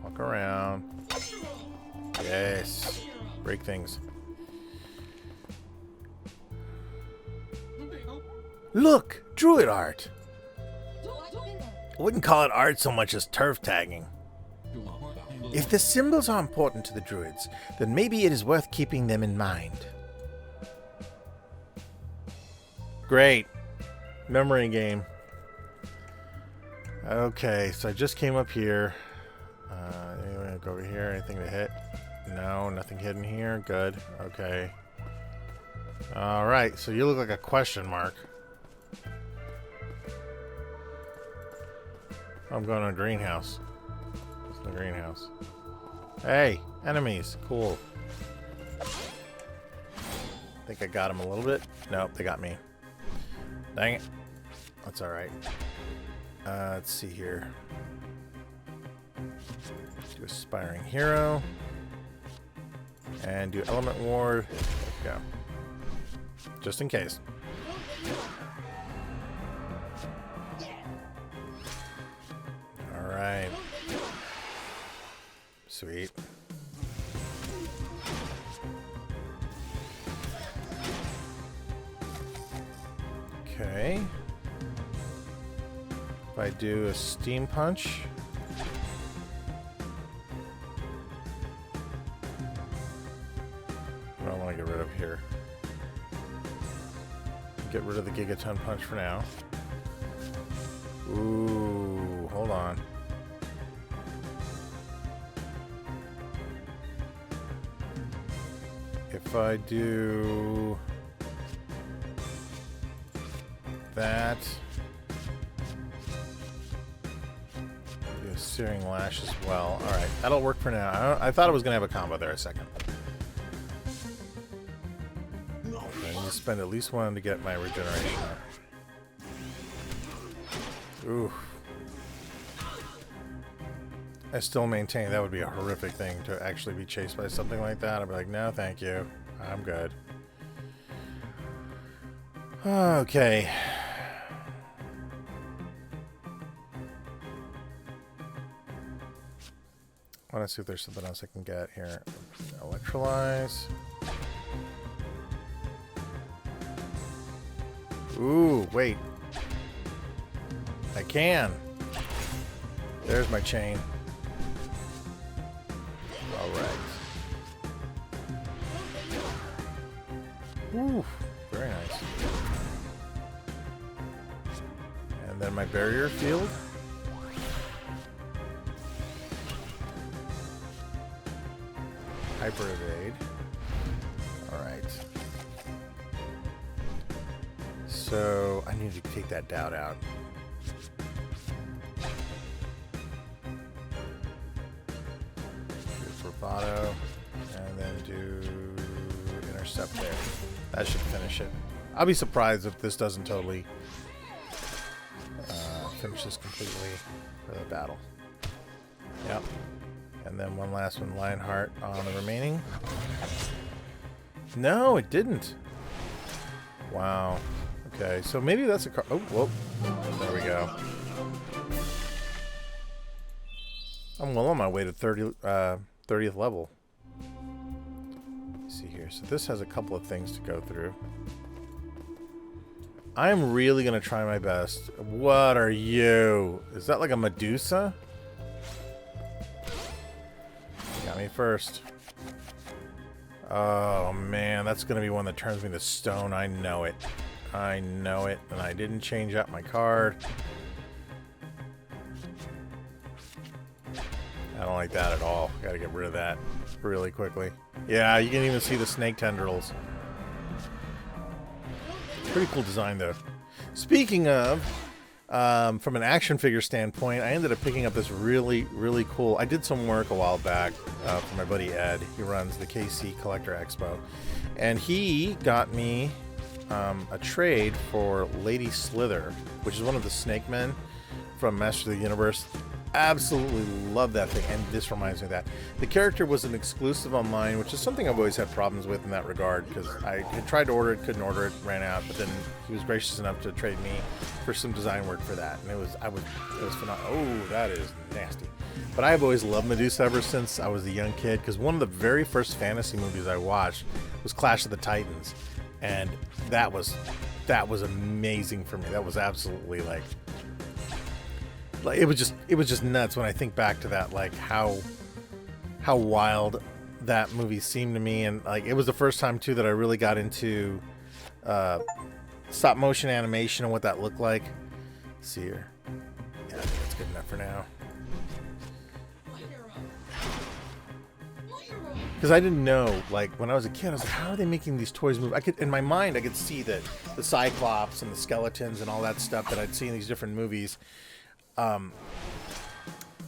Walk around. Yes. Break things. Look! Druid art! I wouldn't call it art so much as turf tagging. If the symbols are important to the Druids, then maybe it is worth keeping them in mind. Great. Memory game. Okay, so I just came up here. Anyway, go over here. Anything to hit? No, nothing hidden here. Good. Okay. Alright, so you look like a question mark. I'm going to a greenhouse. What's in the greenhouse? Hey, enemies. Cool. Think I got them a little bit? Nope, they got me. Dang it. That's alright. Let's see here. Do Aspiring Hero. And do Element Ward. Go. Just in case. Alright. Sweet. Okay. If I do a Steam Punch. What do I want to get rid of here? Get rid of the Gigaton Punch for now. Ooh, hold on. If I do that, do searing lash as well. Alright, that'll work for now. I thought I was going to have a combo there a second. I need to spend at least one to get my regeneration up. Ooh. I still maintain that would be a horrific thing to actually be chased by something like that. I'd be like, no, thank you. I'm good. Okay. I want to see if there's something else I can get here. Electrolyze. Ooh, wait. I can. There's my chain. All right. Ooh, very nice. And then my barrier field. Hyper evade. Alright. So I need to take that doubt out. Do bravado. And then do intercept there. That should finish it. I'll be surprised if this doesn't totally finish this completely for the battle. Yep. And then one last one, Lionheart on the remaining. No, it didn't. Wow. Okay, so maybe that's a car. Oh, whoa. There we go. I'm well on my way to 30th level. Let's see here. So this has a couple of things to go through. I'm really going to try my best. What are you? Is that like a Medusa? Got me first. Oh man, that's gonna be one that turns me to stone. I know it. I know it. And I didn't change out my card. I don't like that at all. Gotta get rid of that really quickly. Yeah, you can even see the snake tendrils. Pretty cool design though. Speaking of, from an action figure standpoint, I ended up picking up this really cool. I did some work a while back for my buddy Ed. He runs the KC Collector Expo, and he got me a trade for Lady Slither, which is one of the Snake Men from Master of the Universe. Absolutely love that thing, and this reminds me of that. The character was an exclusive online, which is something I've always had problems with in that regard, because I had tried to order it, couldn't order it, ran out, but then he was gracious enough to trade me for some design work for that, and it was phenomenal. Oh, that is nasty. But I've always loved Medusa ever since I was a young kid, because one of the very first fantasy movies I watched was Clash of the Titans, and that was amazing for me. That was absolutely like it was just nuts when I think back to that, like how wild that movie seemed to me. And like it was the first time too that I really got into stop motion animation and what that looked like. Let's see here. Yeah, I think that's good enough for now. Because I didn't know, like when I was a kid, I was like, how are they making these toys move? In my mind I could see the Cyclops and the skeletons and all that stuff that I'd seen in these different movies.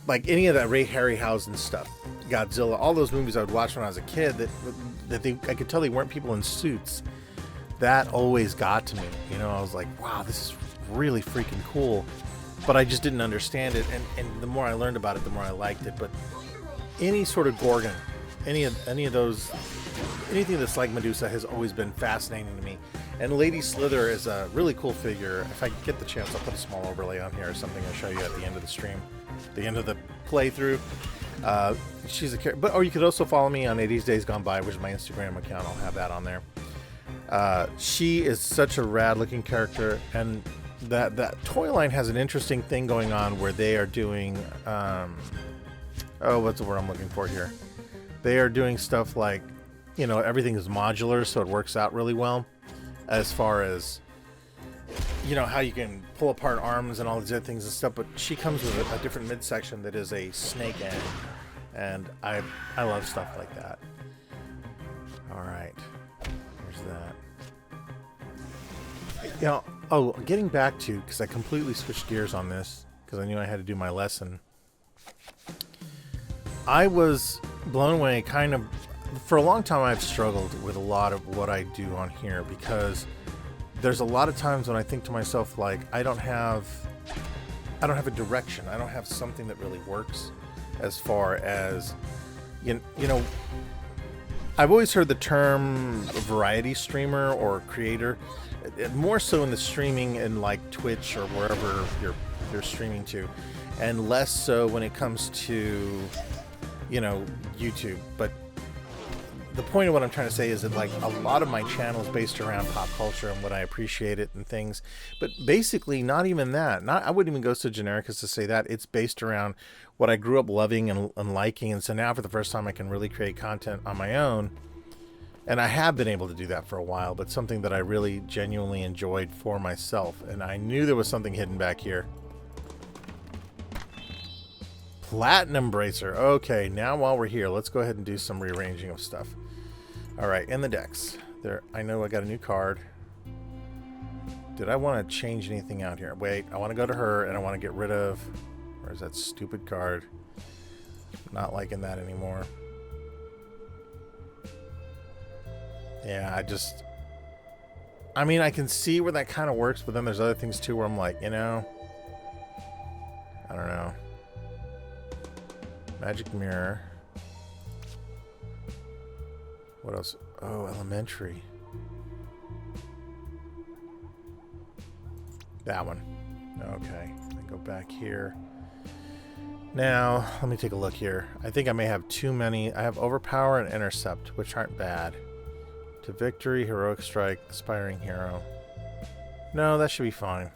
Like any of that Ray Harryhausen stuff, Godzilla, all those movies I would watch when I was a kid, I could tell they weren't people in suits. That always got to me. You know, I was like, wow, this is really freaking cool. But I just didn't understand it, and the more I learned about it, the more I liked it. But any sort of Gorgon, any of those, anything that's like Medusa has always been fascinating to me. And Lady Slither is a really cool figure. If I get the chance, I'll put a small overlay on here or something I'll show you at the end of the stream, the end of the playthrough. She's a character, or you could also follow me on 80s Days Gone By, which is my Instagram account. I'll have that on there. She is such a rad-looking character, and that toy line has an interesting thing going on where they are doing, what's the word I'm looking for here? They are doing stuff like, you know, everything is modular, so it works out really well. As far as, you know, how you can pull apart arms and all these other things and stuff, but she comes with a different midsection that is a snake end, and I love stuff like that. All right, there's that. You know, getting back to, because I completely switched gears on this because I knew I had to do my lesson. I was blown away. Kind of, for a long time, I've struggled with a lot of what I do on here because there's a lot of times when I think to myself, like, I don't have a direction. I don't have something that really works as far as, you know, I've always heard the term variety streamer or creator, more so in the streaming in like Twitch or wherever you're streaming to, and less so when it comes to, you know, YouTube. But the point of what I'm trying to say is that, like, a lot of my channel is based around pop culture and what I appreciate it and things. But basically, not even that. I wouldn't even go so generic as to say that. It's based around what I grew up loving and liking. And so now, for the first time, I can really create content on my own. And I have been able to do that for a while, but something that I really genuinely enjoyed for myself. And I knew there was something hidden back here. Platinum Bracer. Okay, now while we're here, let's go ahead and do some rearranging of stuff. All right, in the decks. There, I know I got a new card. Did I want to change anything out here? Wait, I want to go to her, and I want to get rid of... Where's that stupid card? Not liking that anymore. Yeah, I mean, I can see where that kind of works, but then there's other things, too, where I'm like, you know... I don't know. Magic Mirror. What else? Oh, Elementary. That one. Okay. I go back here. Now, let me take a look here. I think I may have too many. I have Overpower and Intercept, which aren't bad. To Victory, Heroic Strike, Aspiring Hero. No, that should be fine.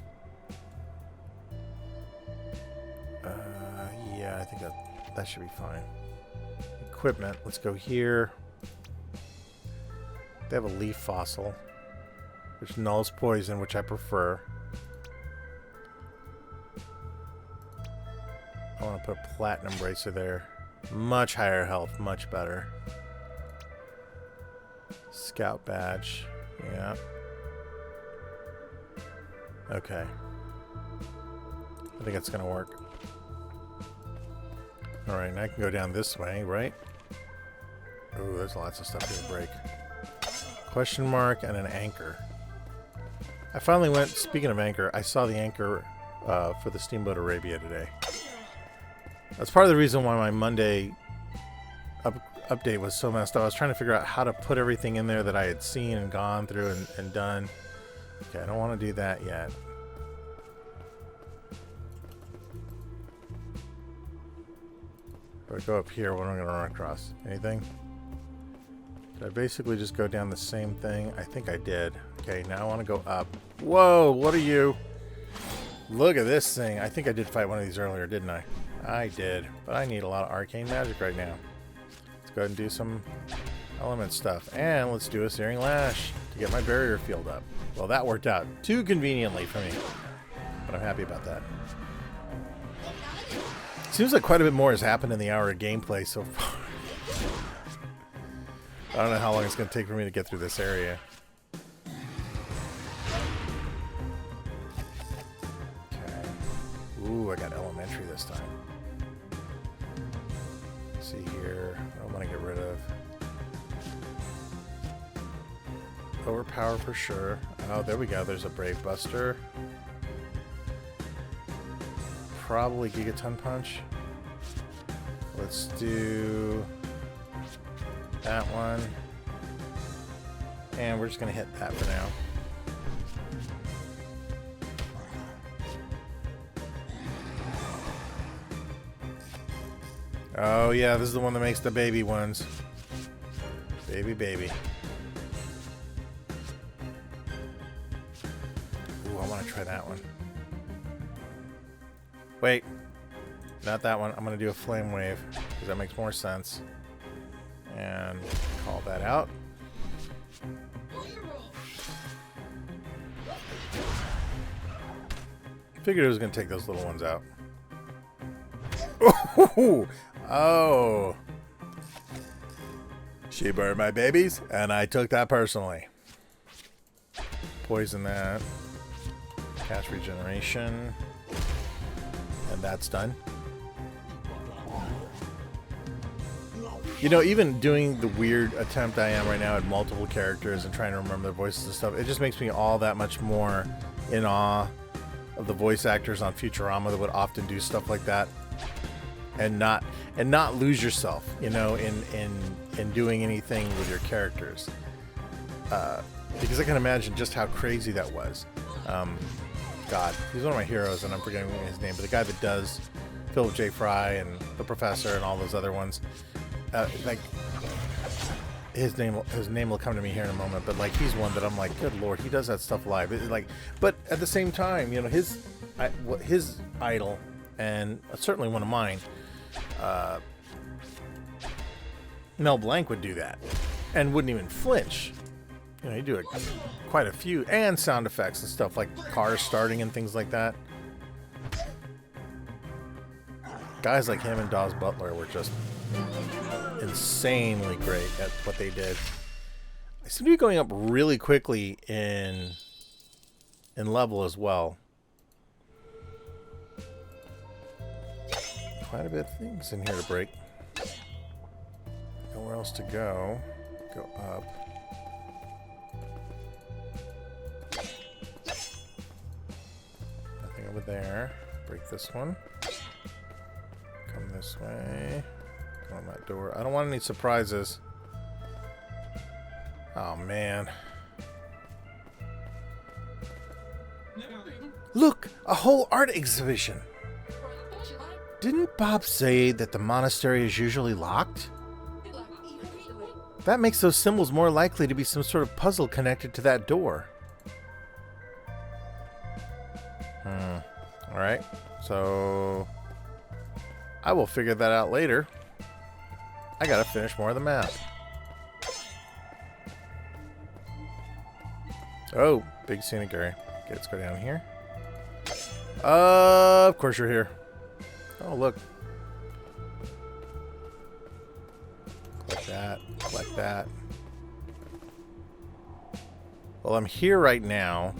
Yeah, I think that should be fine. Equipment. Let's go here. They have a leaf fossil, which nulls poison, which I prefer. I want to put a Platinum Bracer there. Much higher health, much better. Scout Badge. Yeah. Okay. I think it's going to work. Alright, now I can go down this way, right? Ooh, there's lots of stuff here to break. Question mark and an anchor. I finally went, speaking of anchor, I saw the anchor for the Steamboat Arabia today. That's part of the reason why my Monday update was so messed up. I was trying to figure out how to put everything in there that I had seen and gone through and done. Okay, I don't want to do that yet. If I go up here, what am I going to run across? Anything? Did I basically just go down the same thing? I think I did. Okay, now I want to go up. Whoa, what are you? Look at this thing. I think I did fight one of these earlier, didn't I? I did, but I need a lot of arcane magic right now. Let's go ahead and do some element stuff. And let's do a Searing Lash to get my barrier field up. Well, that worked out too conveniently for me, but I'm happy about that. Seems like quite a bit more has happened in the hour of gameplay so far. I don't know how long it's going to take for me to get through this area. Okay. Ooh, I got Elementary this time. Let's see here. I want to get rid of. Overpower for sure. Oh, there we go. There's a Brave Buster. Probably Gigaton Punch. Let's do that one. And we're just going to hit that for now. Oh yeah, this is the one that makes the baby ones. Baby. Ooh, I want to try that one. Wait, not that one. I'm going to do a Flame Wave because that makes more sense. And call that out. Figured it was going to take those little ones out. Oh. She burned my babies, and I took that personally. Poison that. Cast Regeneration. And that's done. You know, even doing the weird attempt I am right now at multiple characters and trying to remember their voices and stuff, it just makes me all that much more in awe of the voice actors on Futurama that would often do stuff like that, and not lose yourself, you know, in doing anything with your characters. Because I can imagine just how crazy that was. God, he's one of my heroes, and I'm forgetting his name, but the guy that does Philip J. Fry and the Professor and all those other ones. Like his name will come to me here in a moment, but like he's one that I'm like, good lord, he does that stuff live. Like, but at the same time, you know, his idol, and certainly one of mine, Mel Blanc would do that and wouldn't even flinch. You know, he'd do quite a few, and sound effects and stuff like cars starting and things like that. Guys like him and Dawes Butler were just insanely great at what they did. I seem to be going up really quickly in level as well. Quite a bit of things in here to break. Nowhere else to go. Go up. Nothing over there. Break this one. Come this way. Go on that door. I don't want any surprises. Oh, man. Look! A whole art exhibition! Didn't Bob say that the monastery is usually locked? That makes those symbols more likely to be some sort of puzzle connected to that door. Alright. So I will figure that out later. I gotta finish more of the map. Oh, big scenic area. Okay, let's go down here. Of course you're here. Oh, look. Collect that. Collect that. Well, I'm here right now.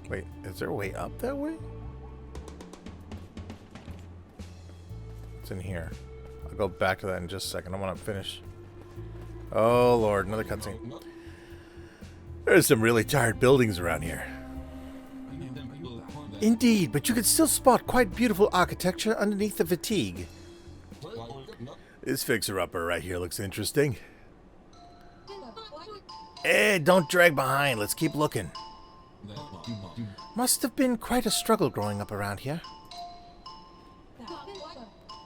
Wait, is there a way up that way? It's in here. I'll go back to that in just a second. I want to finish. Oh, Lord. Another cutscene. There's some really tired buildings around here. Indeed, but you can still spot quite beautiful architecture underneath the fatigue. This fixer-upper right here looks interesting. Eh, don't drag behind. Let's keep looking. Must have been quite a struggle growing up around here.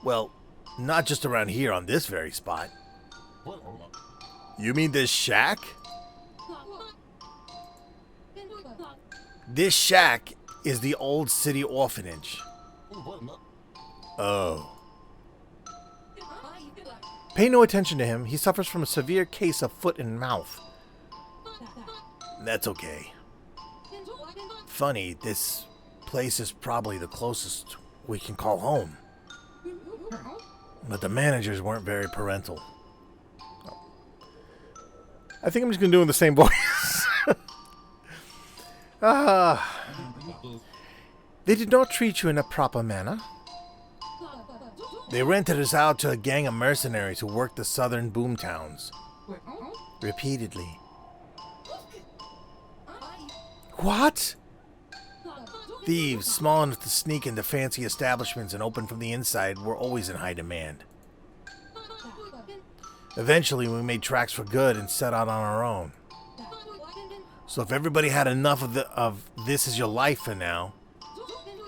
Well, not just around here on this very spot. You mean this shack? This shack is the old city orphanage. Oh. Pay no attention to him. He suffers from a severe case of foot and mouth. That's okay. Funny, this place is probably the closest we can call home. But the managers weren't very parental. I think I'm just going to do it in the same voice. They did not treat you in a proper manner. They rented us out to a gang of mercenaries who worked the southern boomtowns. Repeatedly. What? Thieves, small enough to sneak into fancy establishments and open from the inside, were always in high demand. Eventually, we made tracks for good and set out on our own. So if everybody had enough of this is your life for now,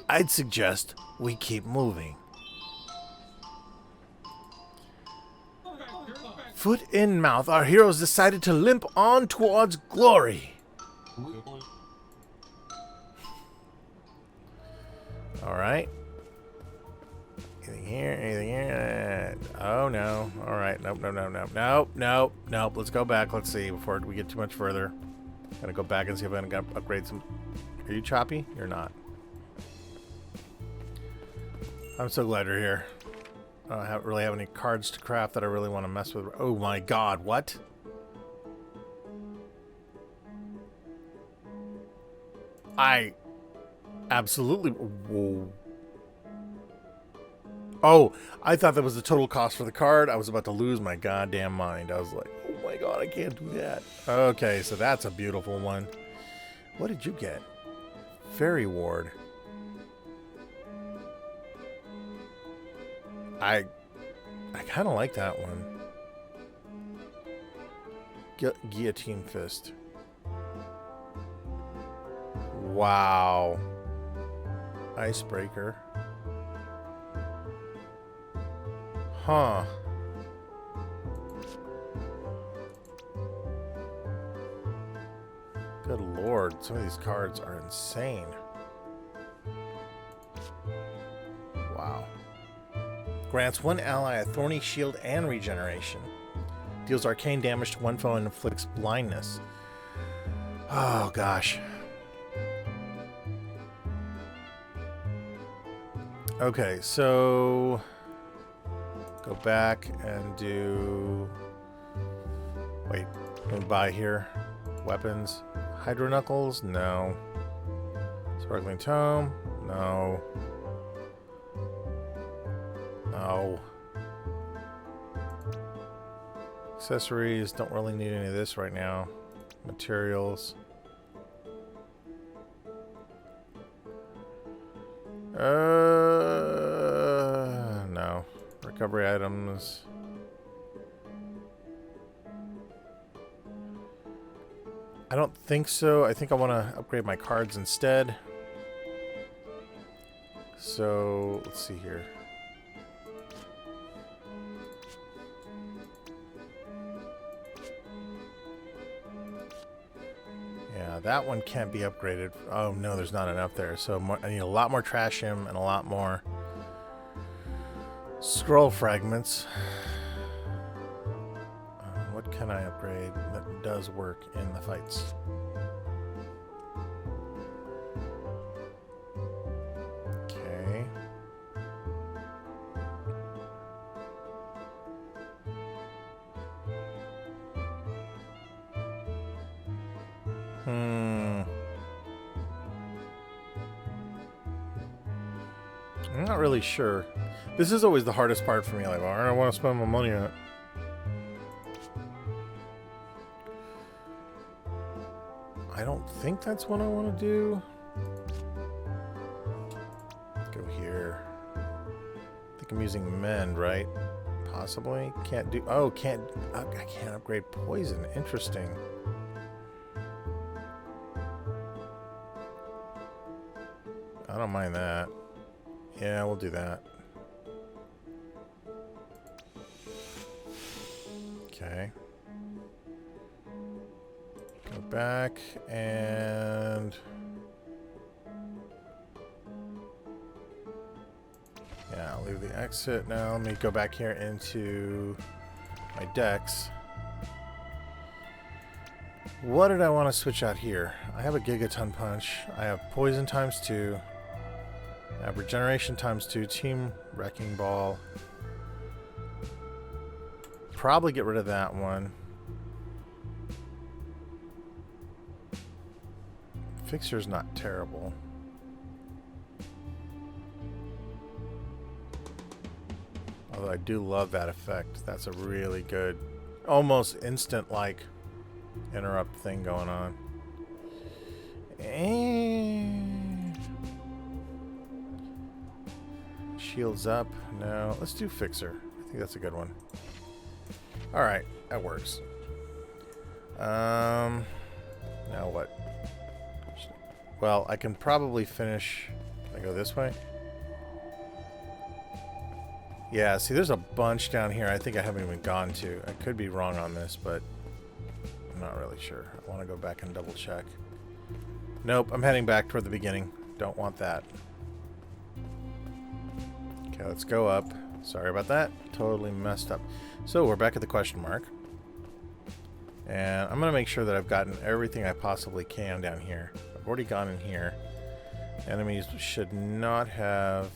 I'd suggest we keep moving. Foot in mouth, our heroes decided to limp on towards glory. Alright. Anything here? Anything here? Oh no. Alright. Nope, nope, nope, nope. Nope, nope, nope. Let's go back. Let's see before we get too much further. Gotta go back and see if I can upgrade some. Are you choppy? You're not. I'm so glad you're here. I don't really have any cards to craft that I really want to mess with. Oh my god, what? I absolutely... Whoa. Oh, I thought that was the total cost for the card. I was about to lose my goddamn mind. I was like, oh my god, I can't do that. Okay, so that's a beautiful one. What did you get? Fairy Ward. I kind of like that one. Guillotine Fist. Wow. Icebreaker. Huh. Good lord, some of these cards are insane. Wow. Grants one ally a thorny shield and regeneration. Deals arcane damage to one foe and inflicts blindness. Oh gosh. Okay, so go back and do. Wait, let me buy here. Weapons. Hydro Knuckles? No. Sparkling Tome? No. No. Accessories. Don't really need any of this right now. Materials. No. Recovery items. I don't think so. I think I want to upgrade my cards instead. So, let's see here. Yeah, that one can't be upgraded. Oh, no, there's not enough there. So I need a lot more Trashim and a lot more scroll fragments. What can I upgrade that does work in the fights? Okay. I'm not really sure. This is always the hardest part for me. Like, I don't want to spend my money on it. I don't think that's what I want to do. Go here. I think I'm using Mend, right? Possibly. Can't do... Oh, can't... I can't upgrade Poison. Interesting. I don't mind that. Yeah, we'll do that. Okay. Go back and... Yeah, I'll leave the exit now. Let me go back here into my decks. What did I want to switch out here? I have a Gigaton Punch. I have Poison ×2. I have Regeneration ×2. Team Wrecking Ball. Probably get rid of that one. Fixer's not terrible. Although I do love that effect. That's a really good, almost instant like interrupt thing going on. And shields up. No, let's do Fixer. I think that's a good one. Alright, that works. Now what? Well, I can probably finish... Can I go this way? Yeah, see, there's a bunch down here I think I haven't even gone to. I could be wrong on this, but I'm not really sure. I want to go back and double check. Nope, I'm heading back toward the beginning. Don't want that. Okay, let's go up. Sorry about that. Totally messed up. So, we're back at the question mark. And I'm going to make sure that I've gotten everything I possibly can down here. I've already gone in here. Enemies should not have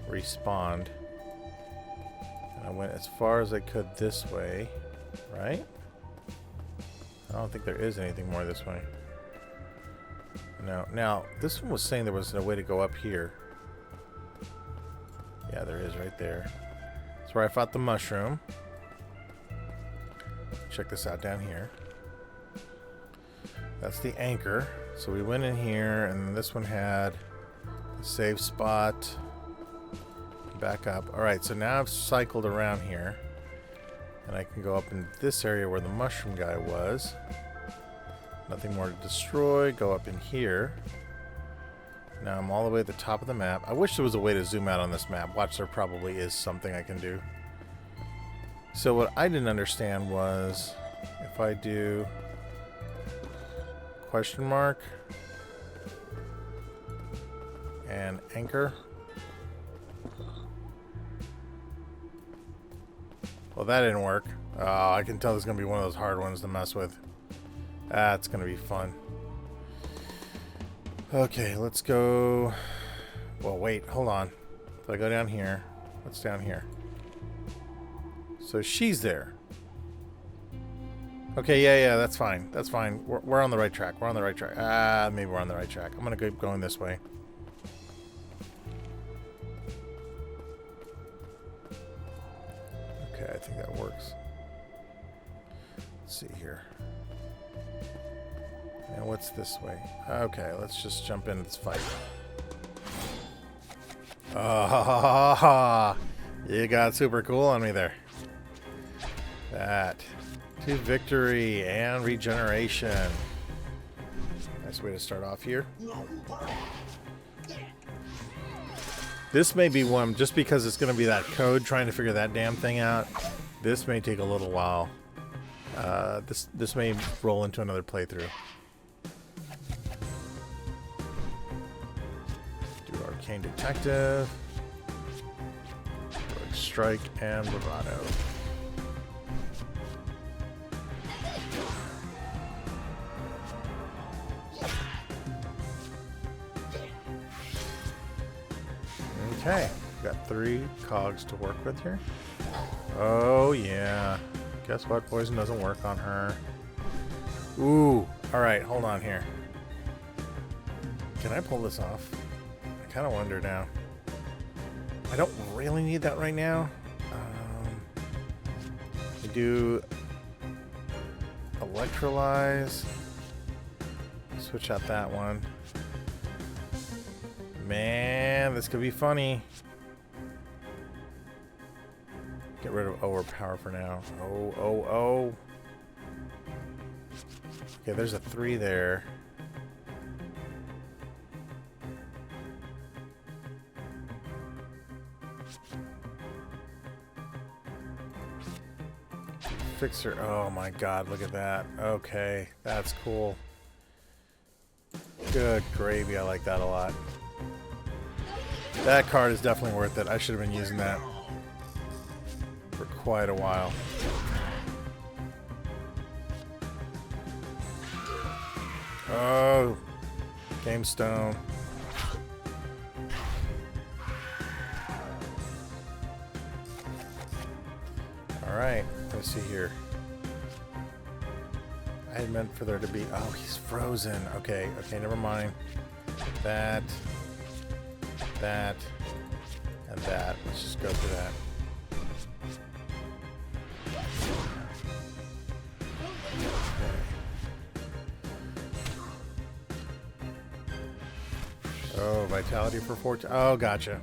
respawned. And I went as far as I could this way. Right? I don't think there is anything more this way. No. Now, this one was saying there was a way to go up here. it is right there. That's where I fought the mushroom. Check this out down here. That's the anchor. So we went in here, and this one had the save spot. Back up. Alright, so now I've cycled around here. And I can go up in this area where the mushroom guy was. Nothing more to destroy. Go up in here. Now I'm all the way at the top of the map. I wish there was a way to zoom out on this map. Watch, there probably is something I can do. So what I didn't understand was if I do question mark and anchor. Well, that didn't work. Oh, I can tell this is going to be one of those hard ones to mess with. That's going to be fun. Okay, let's go. Well, wait, hold on. If I go down here, what's down here? So she's there. Okay, yeah, that's fine. That's fine. We're on the right track. We're on the right track. Maybe we're on the right track. I'm going to keep going this way. Okay, I think that works. Let's see here. And what's this way? Okay, let's just jump in this fight. Oh, you got super cool on me there. That. To victory and regeneration. Nice way to start off here. This may be one, just because it's going to be that code, trying to figure that damn thing out. This may take a little while. This may roll into another playthrough. Do Arcane Detective. Rogue Strike and Bravado. Okay, got 3 cogs to work with here. Oh yeah. Guess what? Poison doesn't work on her. Ooh. Alright, hold on here. Can I pull this off? I kind of wonder now. I don't really need that right now. We do Electrolyze. Switch out that one. Man, this could be funny. Get rid of overpower for now. Oh. Okay, there's a 3 there. Fixer. Oh my god, look at that. Okay, that's cool. Good gravy, I like that a lot. That card is definitely worth it. I should have been using that for quite a while. Oh, Game Stone. Alright, let's see here. I had meant for there to be... Oh, he's frozen. Okay, never mind. That, and that. Let's just go through that. Okay. Oh, vitality for 14. Oh, gotcha.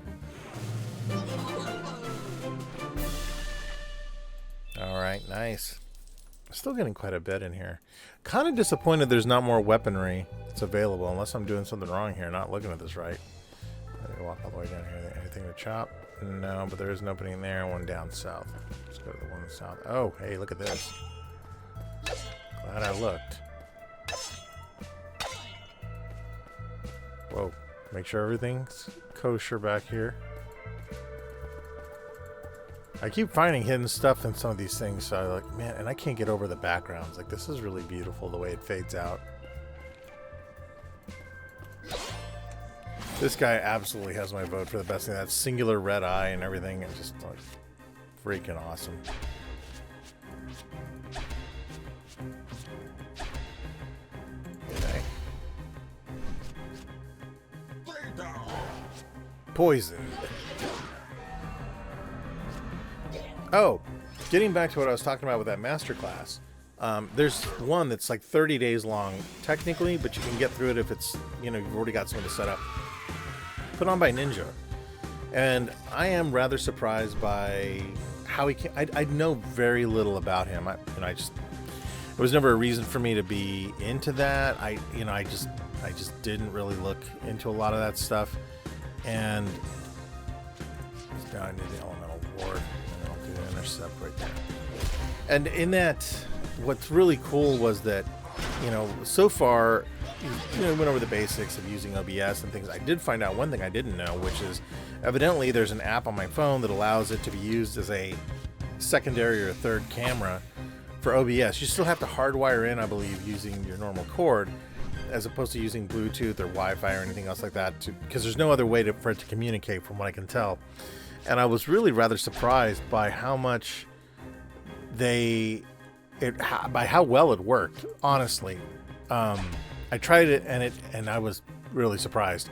Alright, nice. Still getting quite a bit in here. Kind of disappointed there's not more weaponry that's available, unless I'm doing something wrong here, not looking at this right. Let me walk all the way down here. Anything to chop? No, but there is an opening there, one down south. Let's go to the one south. Oh, hey, look at this. Glad I looked. Whoa. Make sure everything's kosher back here. I keep finding hidden stuff in some of these things, so I'm like, man, and I can't get over the backgrounds. Like, this is really beautiful, the way it fades out. This guy absolutely has my vote for the best thing. That singular red eye and everything is just, like, freaking awesome. Okay. Poisoned. Oh, getting back to what I was talking about with that masterclass. There's one that's like 30 days long technically, but you can get through it if it's, you know, you've already got something to set up. Put on by Ninja. And I am rather surprised by how he can. I know very little about him. It was never a reason for me to be into that. I just didn't really look into a lot of that stuff. And now I need the elemental ward, and I'll do the intercept right there. And in that, what's really cool was that, you know, so far, you know, went over the basics of using OBS and things. I did find out one thing I didn't know, which is evidently there's an app on my phone that allows it to be used as a secondary or a third camera for OBS. You still have to hardwire in, I believe, using your normal cord, as opposed to using Bluetooth or Wi-Fi or anything else like that, because there's no other way for it to communicate, from what I can tell. And I was really rather surprised by how much by how well it worked. Honestly, I tried it and I was really surprised.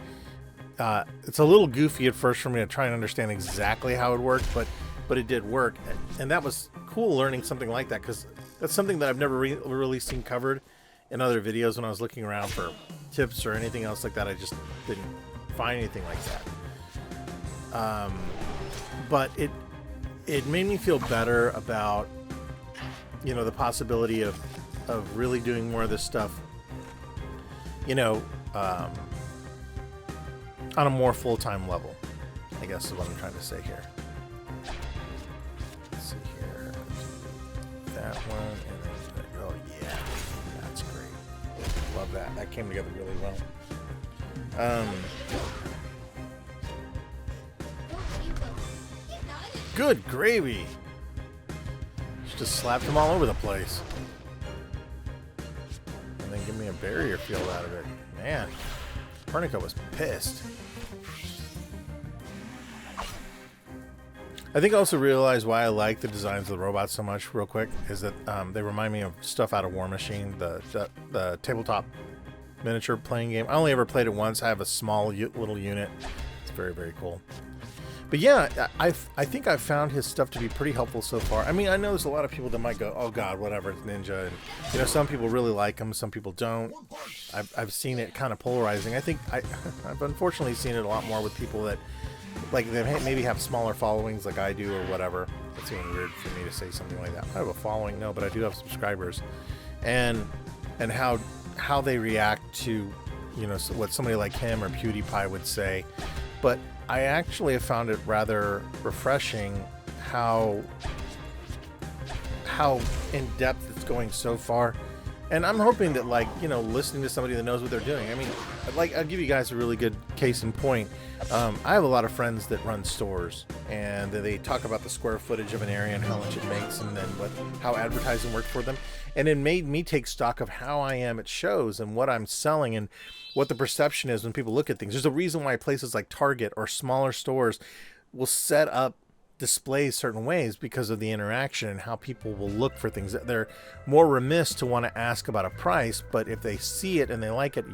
It's a little goofy at first for me to try and understand exactly how it worked, but it did work, and that was cool learning something like that, because that's something that I've never really seen covered in other videos. When I was looking around for tips or anything else like that, I just didn't find anything like that. But it made me feel better about, you know, the possibility of really doing more of this stuff, you know, on a more full-time level, I guess is what I'm trying to say here. Let's see here. That one, and then, oh yeah, that's great. Love that. That came together really well. Good gravy. Just slapped them all over the place. And then give me a barrier field out of it. Man, Pernica was pissed. I think I also realized why I like the designs of the robots so much, real quick, is that they remind me of stuff out of War Machine, the tabletop miniature playing game. I only ever played it once. I have a small little unit. It's very, very cool. But yeah, I think I've found his stuff to be pretty helpful so far. I mean, I know there's a lot of people that might go, oh god, whatever, it's Ninja. And, you know, some people really like him, some people don't. I've seen it kind of polarizing. I think I've unfortunately seen it a lot more with people that, like, they maybe have smaller followings like I do or whatever. It's even weird for me to say something like that. I have a following, no, but I do have subscribers. And how they react to, you know, what somebody like him or PewDiePie would say. But I actually have found it rather refreshing how in depth it's going so far, and I'm hoping that, like, you know, listening to somebody that knows what they're doing. I mean, like, I'll give you guys a really good case in point. I have a lot of friends that run stores, and they talk about the square footage of an area and how much it makes, and then how advertising worked for them, and it made me take stock of how I am at shows and what I'm selling and what the perception is when people look at things. There's a reason why places like Target or smaller stores will set up displays certain ways, because of the interaction and how people will look for things. They're more remiss to want to ask about a price, but if they see it and they like it,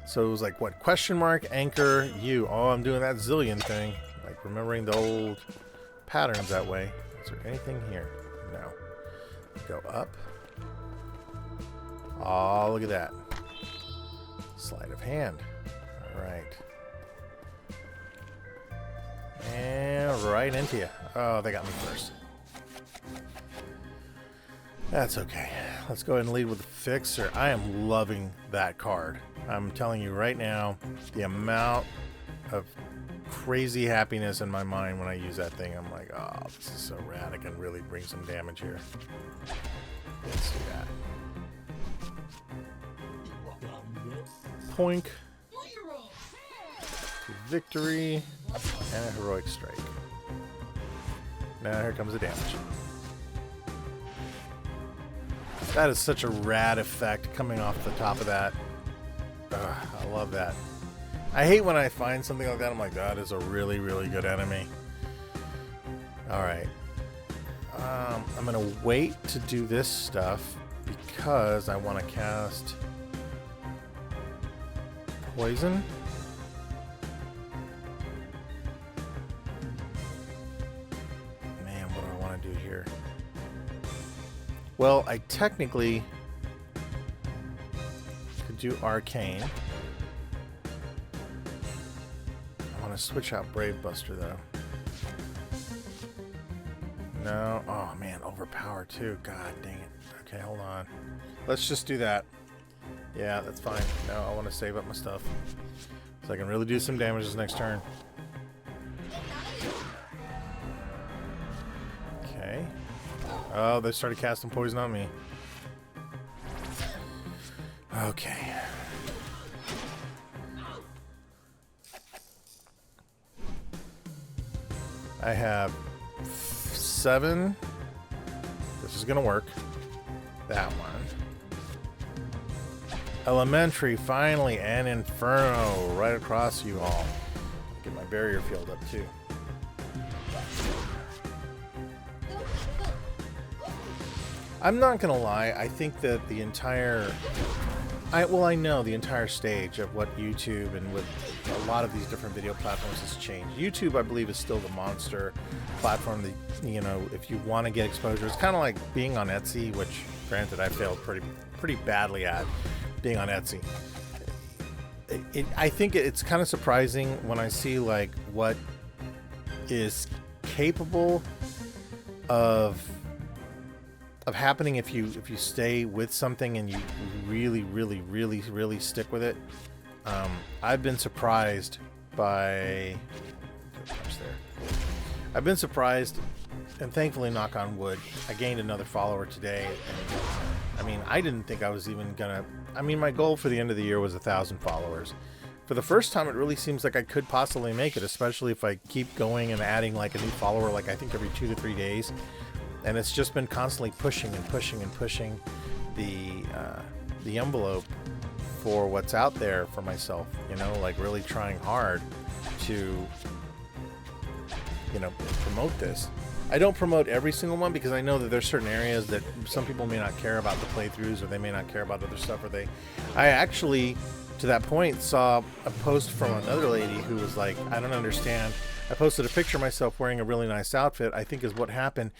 so it was like, what, question mark, anchor, you. Oh, I'm doing that zillion thing, like remembering the old patterns that way. Is there anything here? No. Go up. Oh, look at that. Sleight of hand. All right. And right into you. Oh, they got me first. That's okay. Let's go ahead and lead with the Fixer. I am loving that card. I'm telling you right now, the amount of crazy happiness in my mind when I use that thing. I'm like, oh, this is so rad. I can really bring some damage here. Let's do that. Poink. Victory. And a heroic strike. Now here comes the damage. That is such a rad effect coming off the top of that. Ugh, I love that. I hate when I find something like that. I'm like, that is a really, really good enemy. Alright. I'm going to wait to do this stuff because I want to cast Poison. here. Well, I technically could do Arcane. I want to switch out Brave Buster, though. No. Oh, man. Overpower, too. God dang it. Okay, hold on. Let's just do that. Yeah, that's fine. No, I want to save up my stuff so I can really do some damage this next turn. Okay. Oh, they started casting poison on me. Okay. I have 7. This is gonna work. That one. Elementary, finally, and Inferno right across you all. Get my barrier field up too. I'm not gonna lie, I think that the entire I know the entire stage of what YouTube and with a lot of these different video platforms has changed. YouTube, I believe, is still the monster platform that, you know, if you want to get exposure, it's kind of like being on Etsy, which granted I failed pretty badly at being on Etsy. I think it's kind of surprising when I see like what is capable of happening if you stay with something and you really stick with it. I've been surprised by I've been surprised, and thankfully, knock on wood, I gained another follower today. And, I mean, I didn't think I was even gonna. I mean, my goal for the end of the year was 1,000 followers. For the first time, it really seems like I could possibly make it, especially if I keep going and adding like a new follower, like I think every 2 to 3 days. And it's just been constantly pushing the envelope for what's out there for myself, you know, like really trying hard to, you know, promote this. I don't promote every single one because I know that there's certain areas that some people may not care about the playthroughs, or they may not care about other stuff, or I actually, to that point, saw a post from another lady who was like, I don't understand. I posted a picture of myself wearing a really nice outfit, I think is what happened,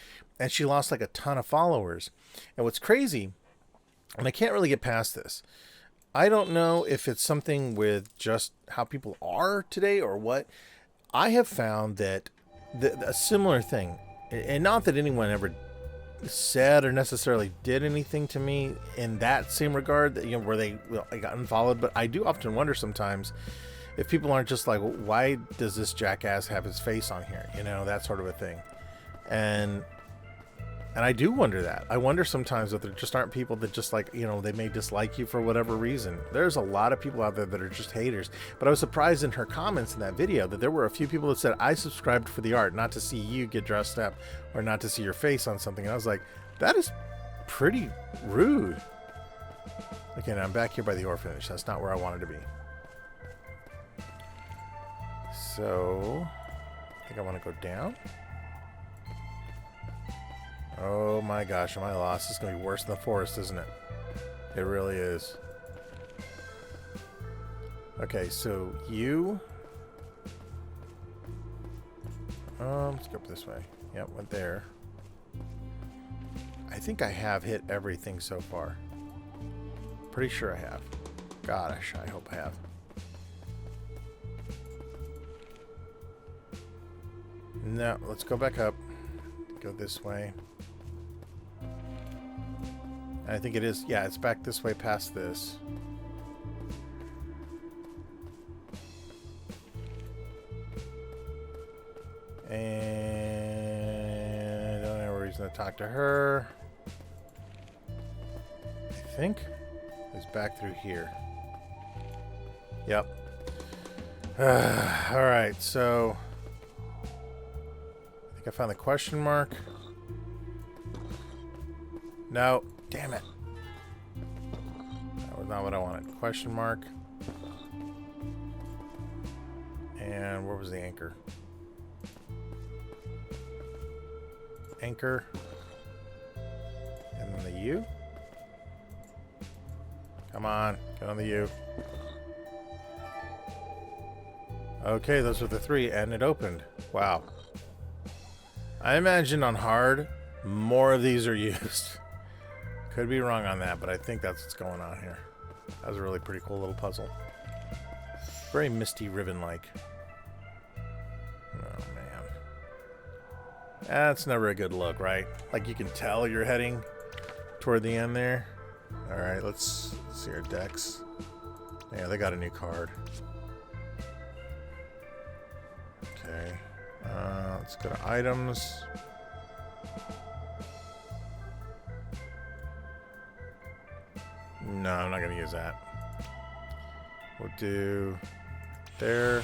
and she lost like a ton of followers. And what's crazy, and I can't really get past this, I don't know if it's something with just how people are today or what. I have found that a similar thing, and not that anyone ever said or necessarily did anything to me in that same regard, that, you know, where they got unfollowed, but I do often wonder sometimes if people aren't just like, why does this jackass have his face on here? You know, that sort of a thing. And I do wonder that. I wonder sometimes that there just aren't people that just like, you know, they may dislike you for whatever reason. There's a lot of people out there that are just haters. But I was surprised in her comments in that video that there were a few people that said, I subscribed for the art, not to see you get dressed up or not to see your face on something. And I was like, that is pretty rude. Okay, now I'm back here by the orphanage. That's not where I wanted to be. So, I think I want to go down. Oh my gosh, am I lost? It's going to be worse than the forest, isn't it? It really is. Okay, so you... let's go up this way. Yep, went there. I think I have hit everything so far. Pretty sure I have. Gosh, I hope I have. No, let's go back up. Go this way. I think it is. Yeah, it's back this way past this. And I don't have a reason to talk to her. I think it's back through here. Yep. Alright, so I think I found the question mark. No. Damn it. That was not what I wanted. Question mark. And where was the anchor? Anchor. And then the U. Come on. Get on the U. Okay, those were the 3, and it opened. Wow. I imagine on hard, more of these are used. Could be wrong on that, but I think that's what's going on here. That was a really pretty cool little puzzle. Very Misty Ribbon-like. Oh, man. That's never a good look, right? Like, you can tell you're heading toward the end there. Alright, let's see our decks. Yeah, they got a new card. Okay. Let's go to items. No, I'm not going to use that. We'll do there.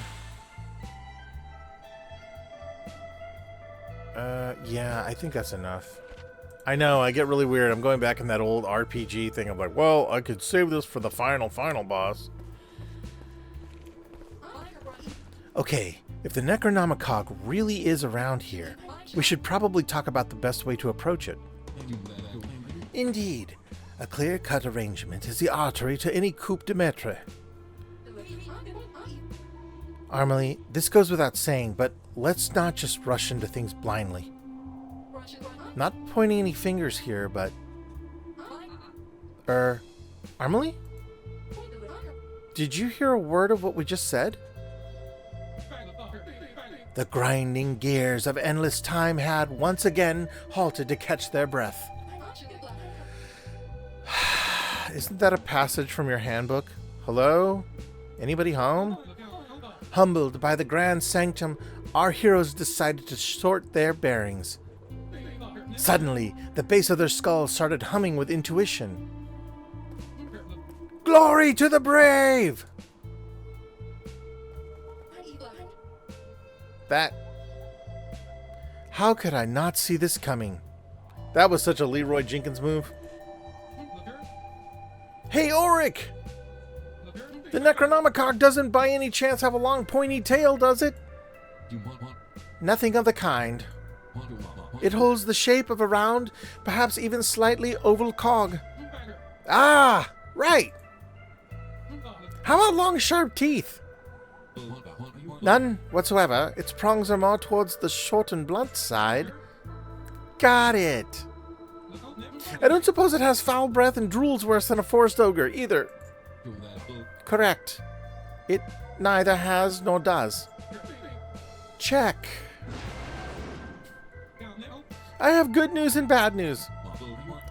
Yeah, I think that's enough. I know, I get really weird. I'm going back in that old RPG thing. I'm like, well, I could save this for the final boss. Okay, if the Necronomicon really is around here, we should probably talk about the best way to approach it. Indeed. A clear-cut arrangement is the artery to any coup de maître. Armely, this goes without saying, but let's not just rush into things blindly. Not pointing any fingers here, but... Armely? Did you hear a word of what we just said? The grinding gears of endless time had once again halted to catch their breath. Isn't that a passage from your handbook? Hello? Anybody home? Humbled by the grand sanctum, our heroes decided to sort their bearings. Suddenly, the base of their skulls started humming with intuition. Glory to the brave! That... How could I not see this coming? That was such a Leroy Jenkins move. Hey, Auric! The Necronomicon doesn't by any chance have a long pointy tail, does it? Nothing of the kind. It holds the shape of a round, perhaps even slightly oval cog. Ah, right! How about long, sharp teeth? None whatsoever. Its prongs are more towards the short and blunt side. Got it. I don't suppose it has foul breath and drools worse than a forest ogre, either. Correct. It neither has nor does. Check. I have good news and bad news.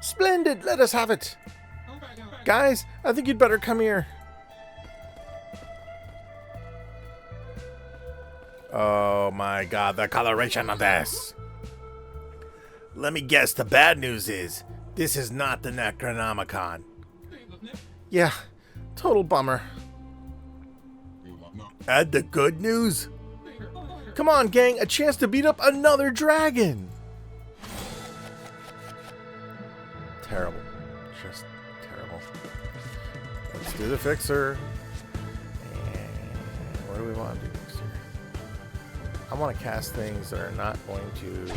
Splendid, let us have it. Guys, I think you'd better come here. Oh my god, the coloration of this. Let me guess, the bad news is, this is not the Necronomicon. Yeah, total bummer. And the good news? Come on, gang, a chance to beat up another dragon. Terrible. Just terrible. Let's do the fixer. And what do we want to do next here? I want to cast things that are not going to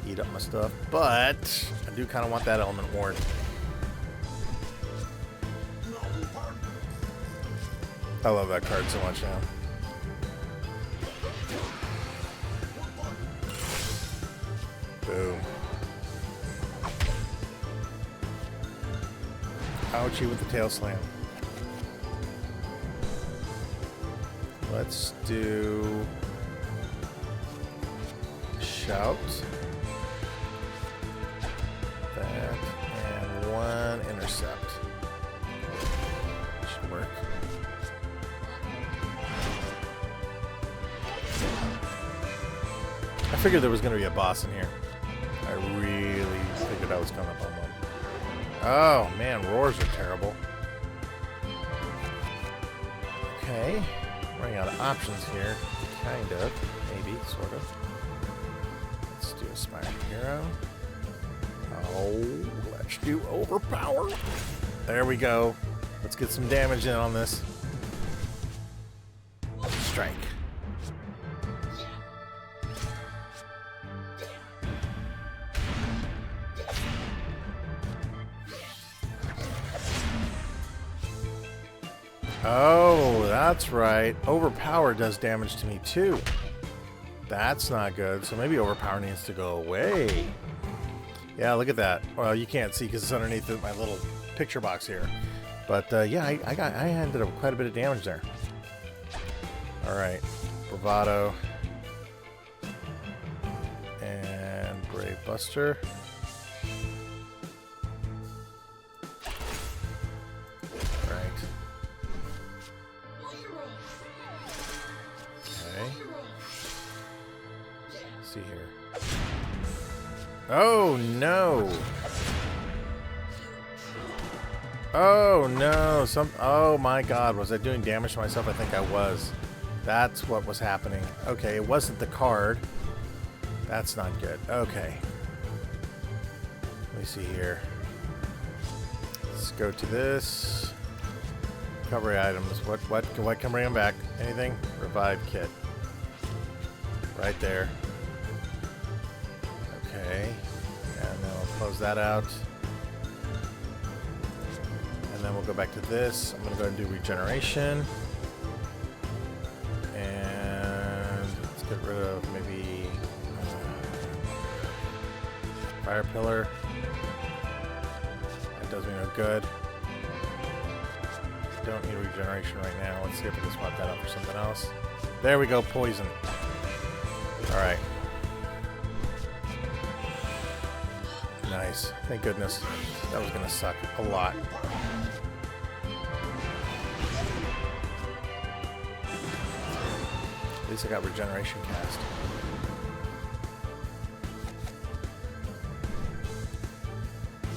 eat up my stuff, but I do kind of want that element ward. I love that card so much now. Boom. Ouchie with the tail slam. Let's do shout. That and one intercept. Should work. I figured there was going to be a boss in here. I really figured I was coming up on one. Oh man, roars are terrible. Okay, running out of options here. Kind of, maybe, sort of. Let's do Aspiring Hero. Oh, let's do Overpower. There we go. Let's get some damage in on this. Strike. Oh, that's right. Overpower does damage to me too. That's not good. So maybe Overpower needs to go away. Yeah, look at that. Well, you can't see because it's underneath my little picture box here. But yeah, I ended up with quite a bit of damage there. All right, Bravado and Brave Buster. All right. Okay. Let's see here. Oh no! Oh no! Oh my God! Was I doing damage to myself? I think I was. That's what was happening. Okay, it wasn't the card. That's not good. Okay. Let me see here. Let's go to this. Recovery items. What can bring them back? Anything? Revive kit. Right there. Okay. And then we'll close that out. And then we'll go back to this. I'm going to go ahead and do regeneration. And let's get rid of maybe fire pillar. That does me no good. Don't need regeneration right now. Let's see if we can swap that out for something else. There we go, poison. Alright. Nice. Thank goodness. That was going to suck a lot. At least I got regeneration cast.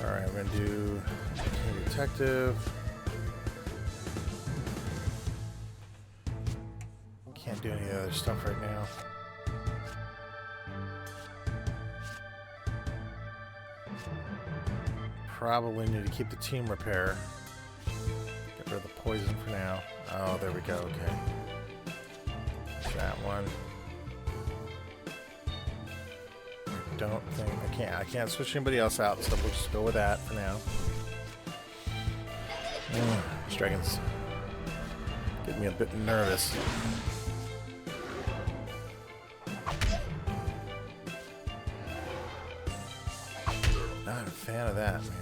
Alright, we're going to do detective. Can't do any other stuff right now. Probably need to keep the team repair. Get rid of the poison for now. Oh, there we go. Okay. That one. I don't think I can't switch anybody else out, so we'll just go with that for now. This dragon's getting me a bit nervous. Not a fan of that, man.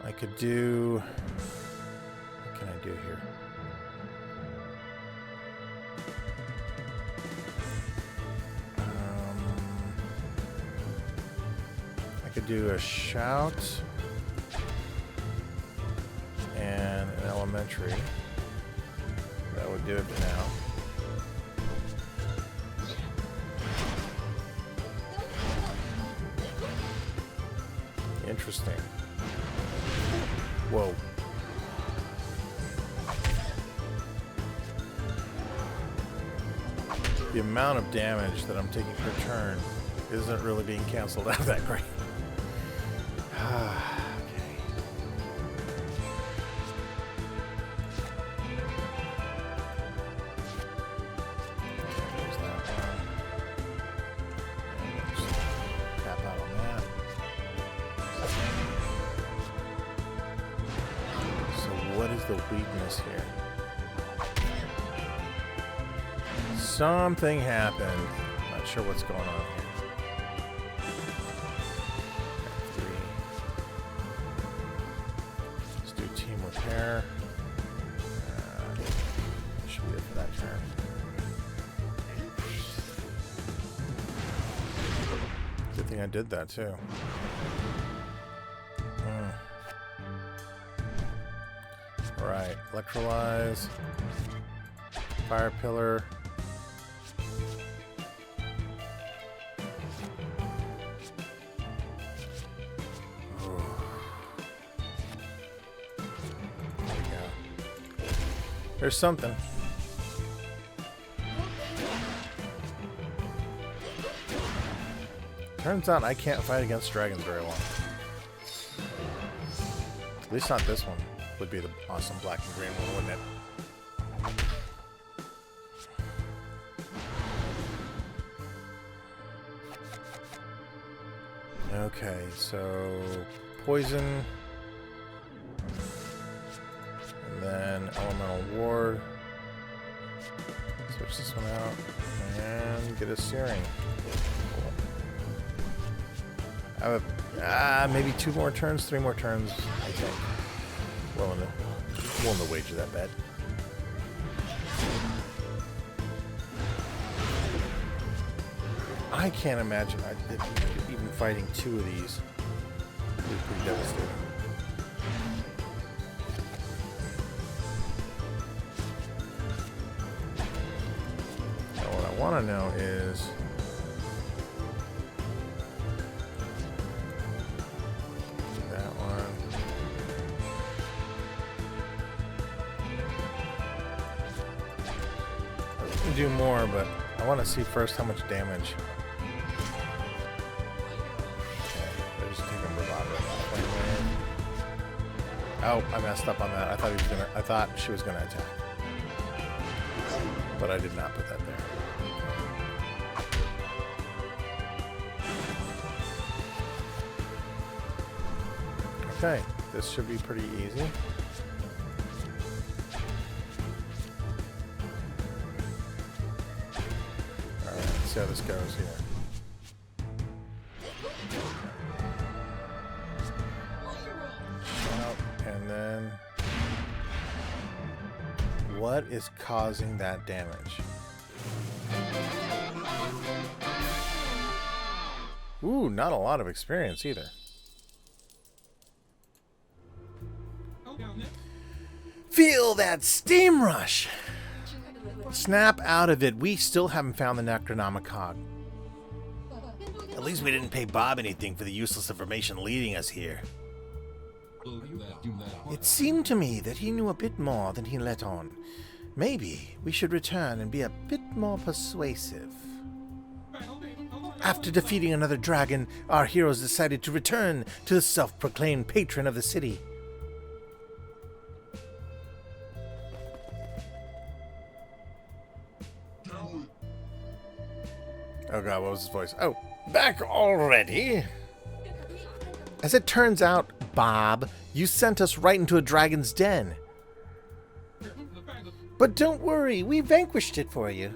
I could do... What can I do here? I could do a shout and an elementary. That would do it for now. Interesting. Whoa. The amount of damage that I'm taking per turn isn't really being canceled out that great. Okay. There's that one. And just tap out on that. What is the weakness here? Something happened. Not sure what's going on here. Three. Let's do team repair. Should be it for that turn. Good thing I did that too. Alright, electrolyze, fire pillar. There we go. There's something. Turns out I can't fight against dragons very well. At least not this one. Would be the awesome black and green one, wouldn't it? Okay, so poison, and then then elemental ward. Switch this one out and get a searing. Cool. I have maybe 2 more turns, 3 more turns, I think. Willing to wager that bet. I can't imagine even fighting 2 of these. It would be pretty devastating. Now what I want to know is that one. I was going to do more, but I want to see first how much damage. Oh, I messed up on that. I thought she was gonna attack. But I did not put that there. Okay, this should be pretty easy. Alright, let's see how this goes here. And then what is causing that damage? Ooh, not a lot of experience either. Feel that steam rush! Snap out of it. We still haven't found the Necronomicon. At least we didn't pay Bob anything for the useless information leading us here. It seemed to me that he knew a bit more than he let on. Maybe we should return and be a bit more persuasive. After defeating another dragon, our heroes decided to return to the self-proclaimed patron of the city. Oh god, what was his voice? Oh, back already? As it turns out, Bob, you sent us right into a dragon's den. But don't worry, we vanquished it for you.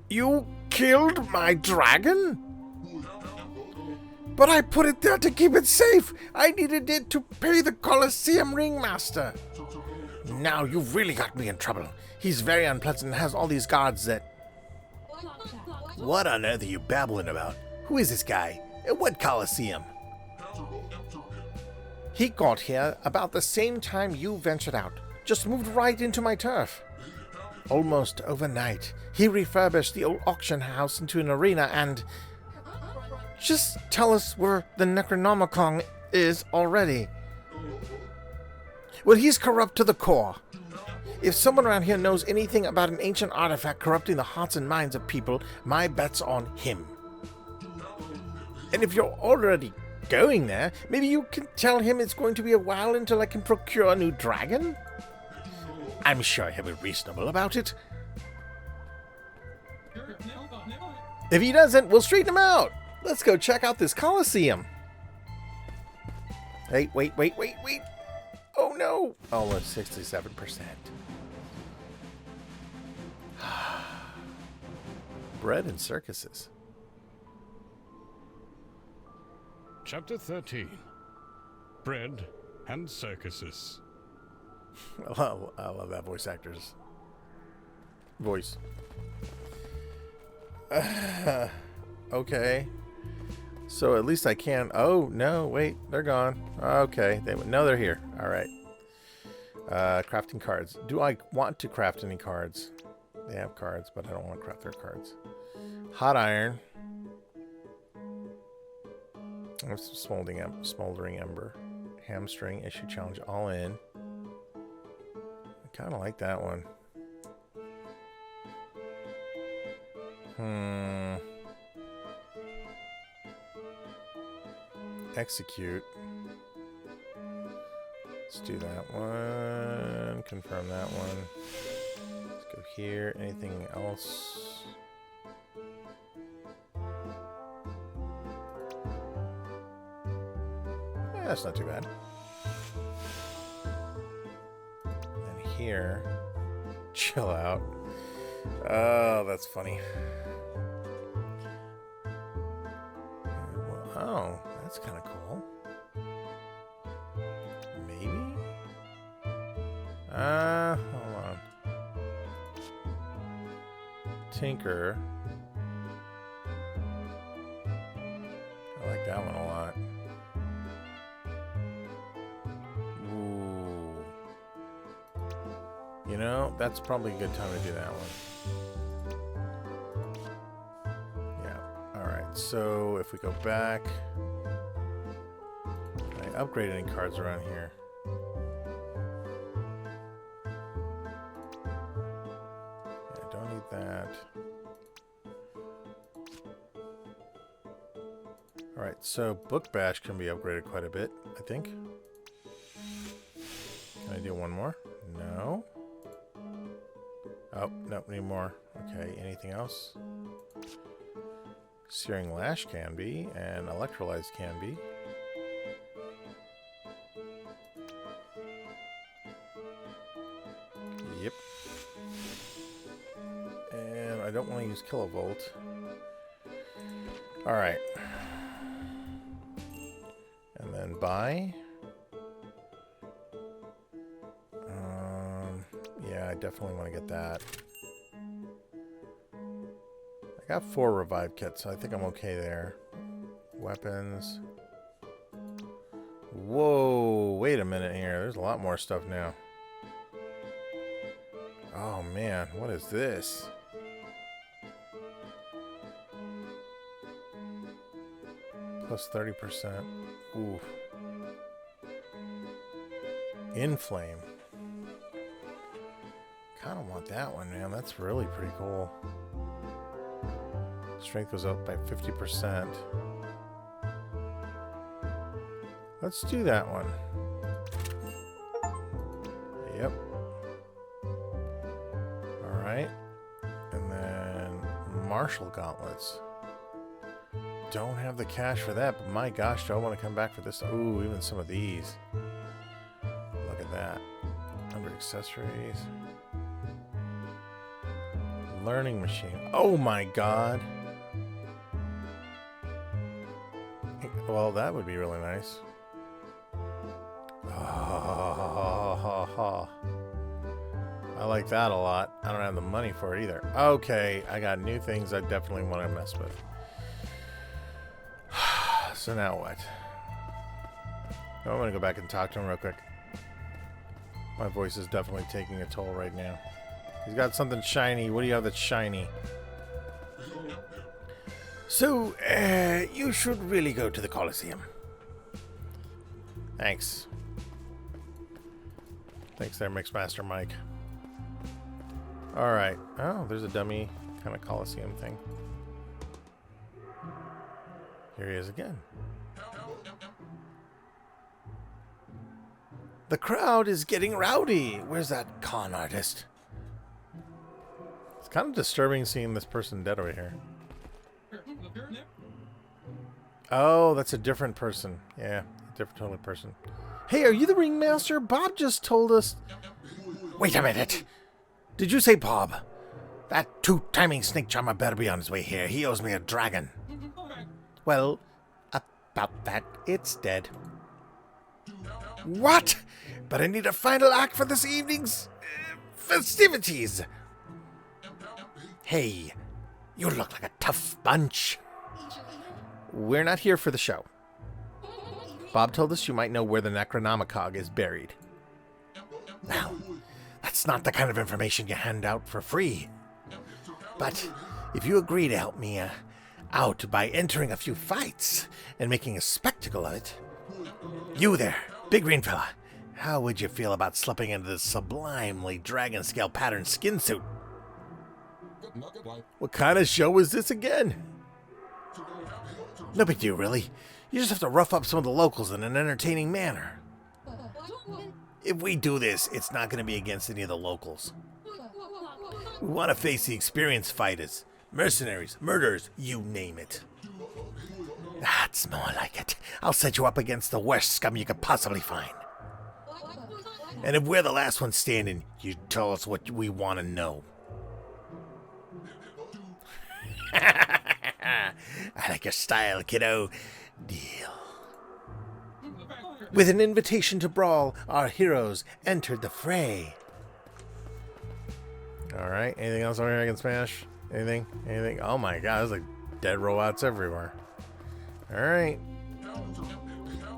You killed my dragon? But I put it there to keep it safe. I needed it to pay the Colosseum ringmaster. Now you've really got me in trouble. He's very unpleasant and has all these guards that... What on earth are you babbling about? Who is this guy? What Colosseum? He got here about the same time you ventured out. Just moved right into my turf. Almost overnight, he refurbished the old auction house into an arena and... Just tell us where the Necronomicon is already. Well, he's corrupt to the core. If someone around here knows anything about an ancient artifact corrupting the hearts and minds of people, my bet's on him. And if you're already going there, maybe you can tell him it's going to be a while until I can procure a new dragon? I'm sure he'll be reasonable about it. If he doesn't, we'll straighten him out. Let's go check out this Colosseum. Hey, wait. Oh no. Oh, it's 67%. Bread and circuses. Chapter 13. Bread and circuses. I love that voice actor's voice. Okay. So at least I can... Oh, no, wait. They're gone. Okay. No, they're here. All right. Crafting cards. Do I want to craft any cards? They have cards, but I don't want to craft their cards. Hot iron. Smoldering ember. Hamstring. Issue challenge. All in. I kind of like that one. Execute. Let's do that one. Confirm that one. Let's go here. Anything else? Yeah, that's not too bad. here. Chill out. Oh, that's funny. Oh, that's kind of cool. Maybe? Hold on. Tinker. I like that one a lot. Ooh. You know, that's probably a good time to do that one. Alright, so if we go back, can I upgrade any cards around here? Yeah, I don't need that. Alright, so Book Bash can be upgraded quite a bit, I think. Can I do one more? No. Oh, no, need more. Okay, anything else? Searing Lash can be, and Electrolyze can be. Yep. And I don't want to use Kilovolt. Alright. And then buy. Yeah, I definitely want to get that. I got 4 revive kits, so I think I'm okay there. Weapons. Whoa, wait a minute here. There's a lot more stuff now. Oh man, what is this? Plus 30%. Ooh. Inflame. Kind of want that one, man. That's really pretty cool. Strength goes up by 50%. Let's do that one. Yep. Alright. And then Martial Gauntlets. Don't have the cash for that, but my gosh, do I want to come back for this? Ooh, even some of these. Look at that. Under accessories. Learning machine. Oh my god. Well, that would be really nice. Oh, I like that a lot. I don't have the money for it either. Okay, I got new things I definitely want to mess with. So now what? Oh, I'm going to go back and talk to him real quick. My voice is definitely taking a toll right now. He's got something shiny. What do you have that's shiny? So, you should really go to the Colosseum. Thanks. Thanks there, Mixmaster Mike. Alright. Oh, there's a dummy kind of Colosseum thing. Here he is again. The crowd is getting rowdy. Where's that con artist? It's kind of disturbing seeing this person dead over here. Oh, that's a different person. Yeah, different totally person. Hey, are you the ringmaster? Bob just told us... Wait a minute. Did you say Bob? That two-timing snake charmer better be on his way here. He owes me a dragon. Well, about that, it's dead. What? But I need a final act for this evening's festivities. Hey, you look like a tough bunch. We're not here for the show. Bob told us you might know where the Necronomicon is buried. Well, that's not the kind of information you hand out for free. But if you agree to help me out by entering a few fights and making a spectacle of it, you there, big green fella, how would you feel about slipping into this sublimely dragon scale pattern skin suit? What kind of show is this again? No big deal, really. You just have to rough up some of the locals in an entertaining manner. If we do this, it's not going to be against any of the locals. We want to face the experienced fighters, mercenaries, murderers, you name it. That's more like it. I'll set you up against the worst scum you could possibly find. And if we're the last one standing, you tell us what we want to know. I like your style, kiddo. Deal. With an invitation to brawl, our heroes entered the fray. Alright, anything else over here I can smash? Anything? Anything? Oh my god, there's like dead robots everywhere. Alright.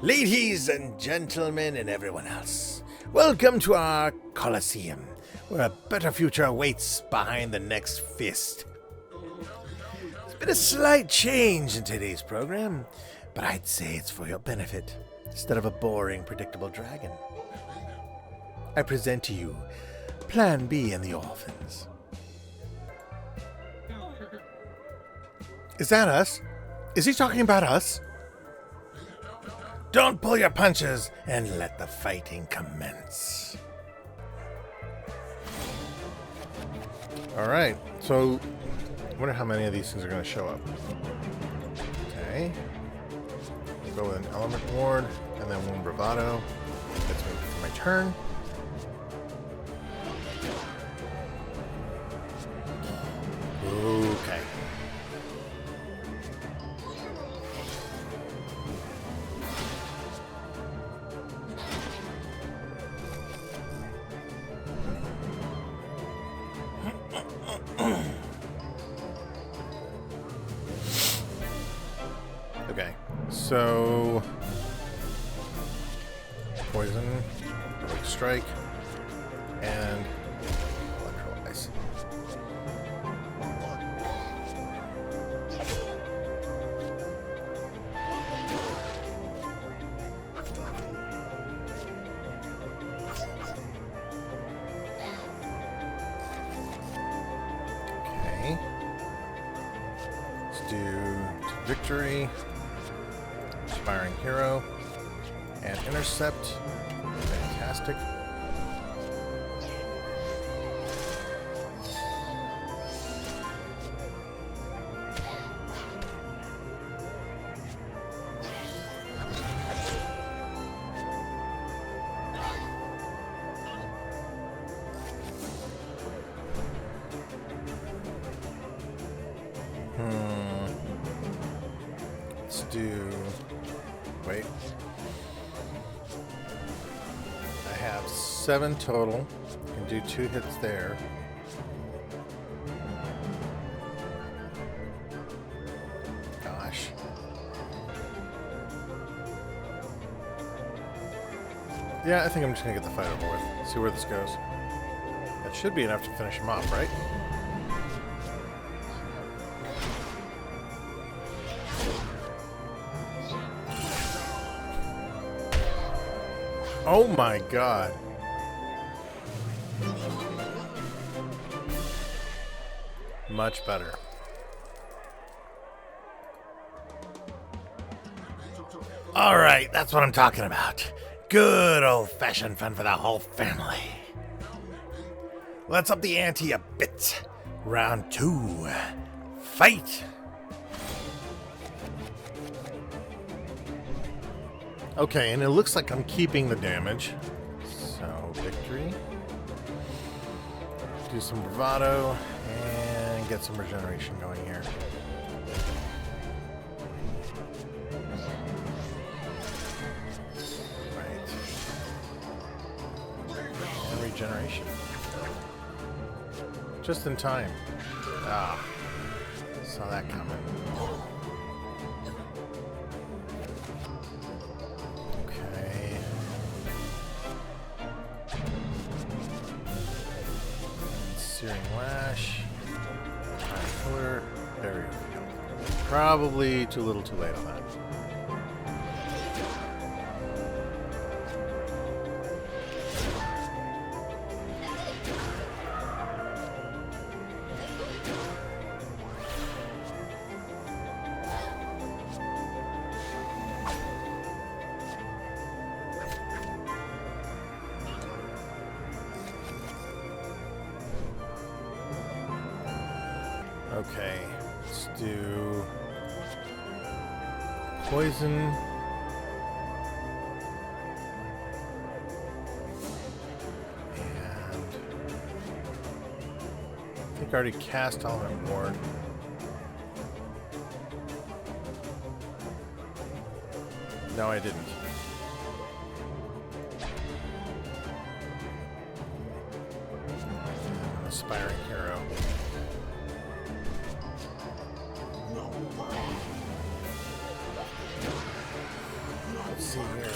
Ladies and gentlemen and everyone else, welcome to our Colosseum, where a better future awaits behind the next fist. There's been a slight change in today's program, but I'd say it's for your benefit, instead of a boring, predictable dragon. I present to you Plan B and the Orphans. Is that us? Is he talking about us? Don't pull your punches and let the fighting commence. Alright, so I wonder how many of these things are going to show up. Okay. We'll go with an element ward and then one bravado. That's me for my turn. Okay. Okay, so poison, heroic strike, and electrolyze. Okay, let's do victory. Inspiring Hero and Intercept. Fantastic. Let's do... Wait. I have 7 total. Can do 2 hits there. Gosh. Yeah, I think I'm just gonna get the fight over with. See where this goes. That should be enough to finish him off, right? Oh my god. Much better. Alright, that's what I'm talking about. Good old-fashioned fun for the whole family. Let's up the ante a bit. Round 2. Fight! Okay, and it looks like I'm keeping the damage. So, victory. Do some bravado and get some regeneration going here. Right. And regeneration. Just in time. Ah, saw that coming. Searing Lash, Time Pillar, Barrier Field. Probably too little too late on that. Okay, let's do poison. I already cast Element Ward. No, I didn't. Aspiring Hero. Let's see here.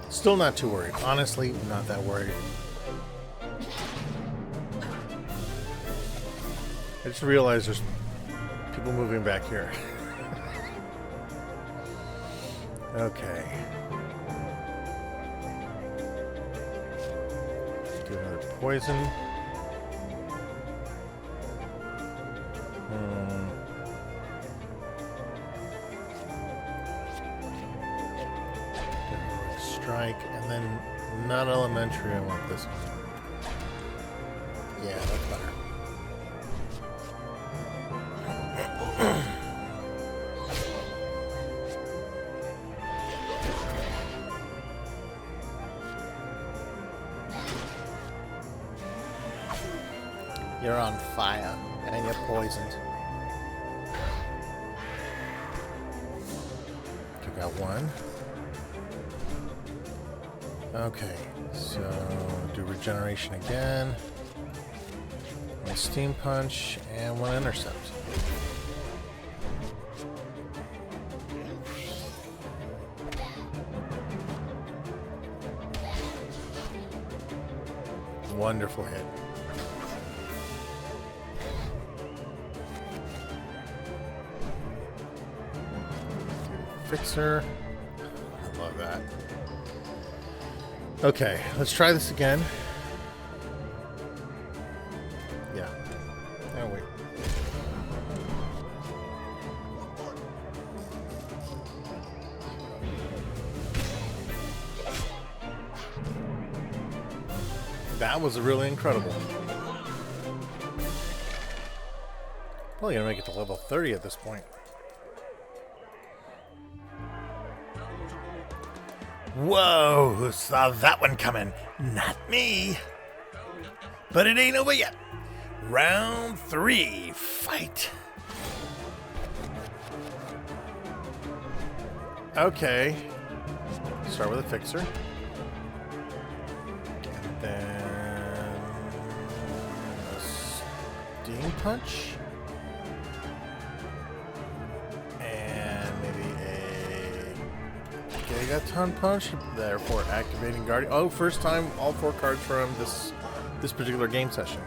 Still not too worried. Honestly, not that worried. I just realized there's people moving back here. Okay. Do another poison. Strike, and then not elementary. I want this one. Yeah, that's better. You're on fire, and you're poisoned. Took out one. Okay, so do regeneration again. One steam punch and one intercept. Wonderful hit. Fixer. I love that. Okay, let's try this again. Yeah. Oh, wait. That was really incredible. Probably gonna make it to level 30 at this point. Whoa, who saw that one coming? Not me. But it ain't over yet. Round 3, fight. Okay. Start with a fixer. And then a steam punch. Okay, got ton punch, therefore activating Guardian. Oh, first time all 4 cards from this particular game session.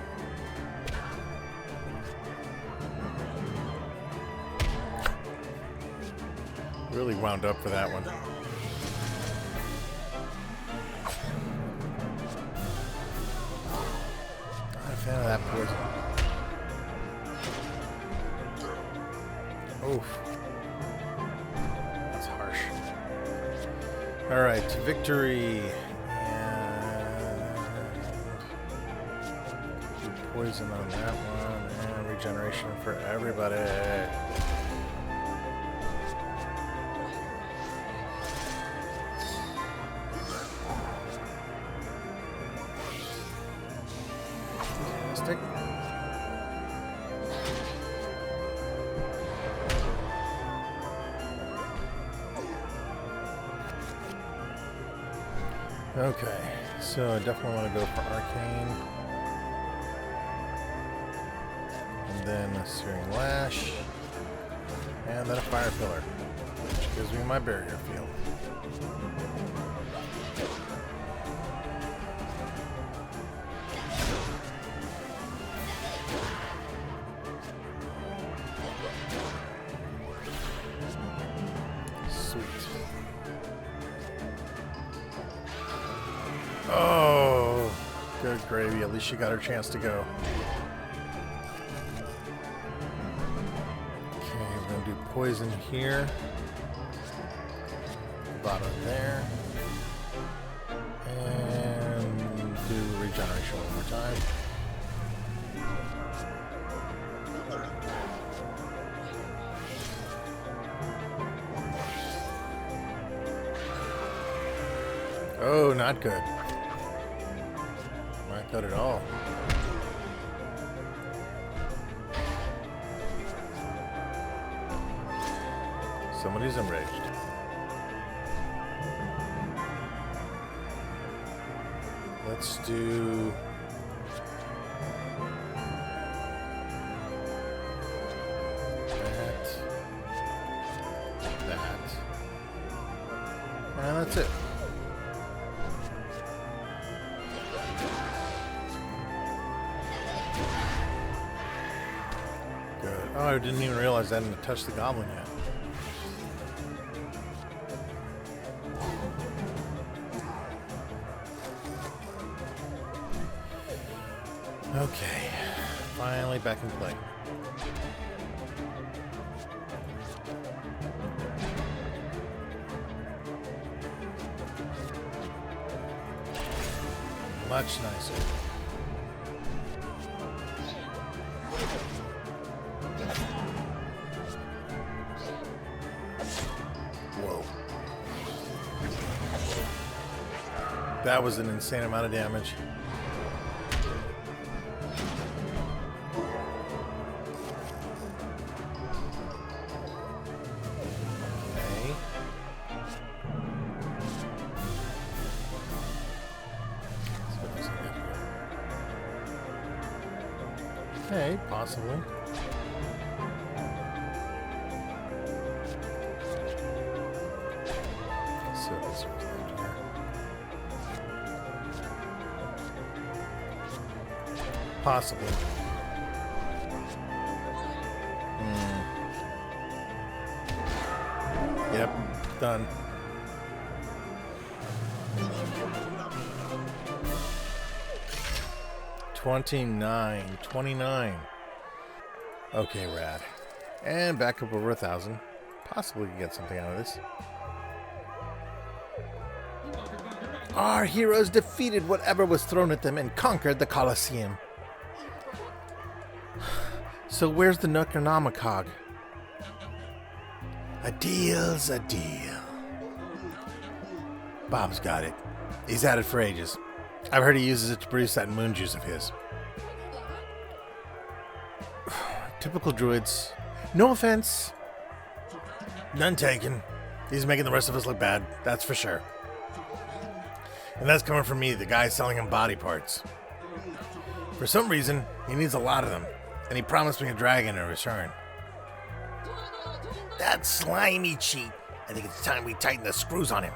Really wound up for that one. Not a fan of that poison. Oof. Alright, victory. And poison on that one. And regeneration for everybody. Stick. Okay, so I definitely want to go for Arcane. And then a Searing Lash. And then a Fire Pillar, which gives me my barrier field. Oh, good gravy. At least she got her chance to go. Okay, we're going to do poison here. Bottom there. And do regeneration one more time. Oh, not good. Not good at all. Somebody's enraged. Let's do... that. And that's it. Good. Oh, I didn't even realize I hadn't touched the goblin yet. Okay, finally back in play. Much nicer. Whoa. That was an insane amount of damage. Okay, possibly. So this one's left here. Possibly. Yep, done. 29. Okay, rad. And back up over 1,000. Possibly can get something out of this. Our heroes defeated whatever was thrown at them and conquered the Colosseum. So where's the Necronomicon? A deal's a deal. Bob's got it. He's had it for ages. I've heard he uses it to produce that moon juice of his. Typical druids. No offense. None taken. He's making the rest of us look bad, that's for sure. And that's coming from me, the guy selling him body parts. For some reason, he needs a lot of them, and he promised me a dragon in return. That slimy cheat. I think it's time we tighten the screws on him.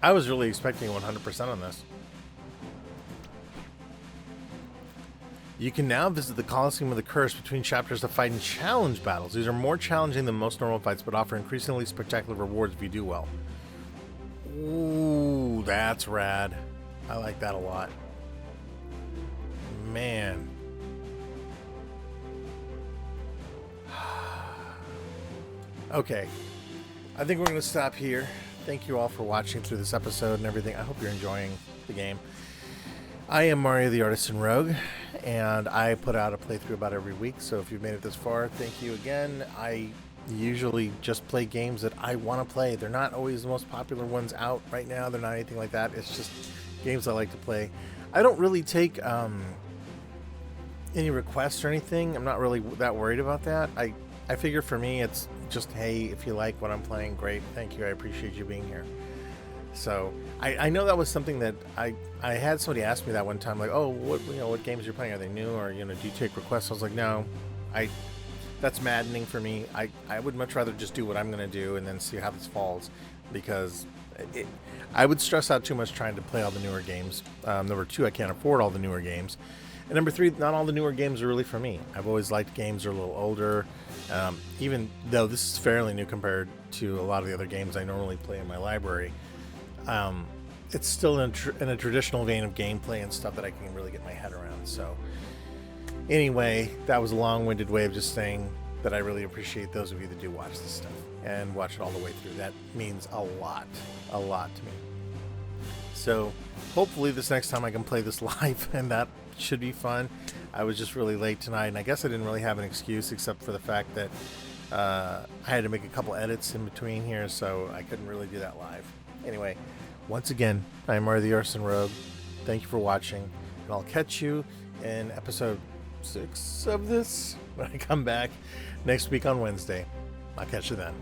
I was really expecting 100% on this. You can now visit the Colosseum of the Curse between chapters to fight in challenge battles. These are more challenging than most normal fights, but offer increasingly spectacular rewards if you do well. Ooh, that's rad. I like that a lot. Man. Okay. I think we're going to stop here. Thank you all for watching through this episode and everything. I hope you're enjoying the game. I am Mario the Artisan Rogue, and I put out a playthrough about every week, so if you've made it this far, thank you again. I usually just play games that I want to play. They're not always the most popular ones out right now. They're not anything like that. It's just games I like to play. I don't really take any requests or anything. I'm not really that worried about that. I figure for me, it's just, hey, if you like what I'm playing, great. Thank you. I appreciate you being here. So I know that was something that I had somebody ask me that one time, like, oh, what games you're playing? Are they new? Or, do you take requests? I was like, no, that's maddening for me. I would much rather just do what I'm going to do and then see how this falls, because I would stress out too much trying to play all the newer games. Number two, I can't afford all the newer games. And number three, not all the newer games are really for me. I've always liked games that are a little older, even though this is fairly new compared to a lot of the other games I normally play in my library. It's still in a traditional vein of gameplay and stuff that I can really get my head around. So anyway, that was a long-winded way of just saying that I really appreciate those of you that do watch this stuff and watch it all the way through. That means a lot to me. So hopefully this next time I can play this live, and that should be fun. I was just really late tonight, and I guess I didn't really have an excuse except for the fact that I had to make a couple edits in between here, so I couldn't really do that live. Anyway, once again, I'm Mario the Artisan Rogue. Thank you for watching, and I'll catch you in episode 6 of this when I come back next week on Wednesday. I'll catch you then.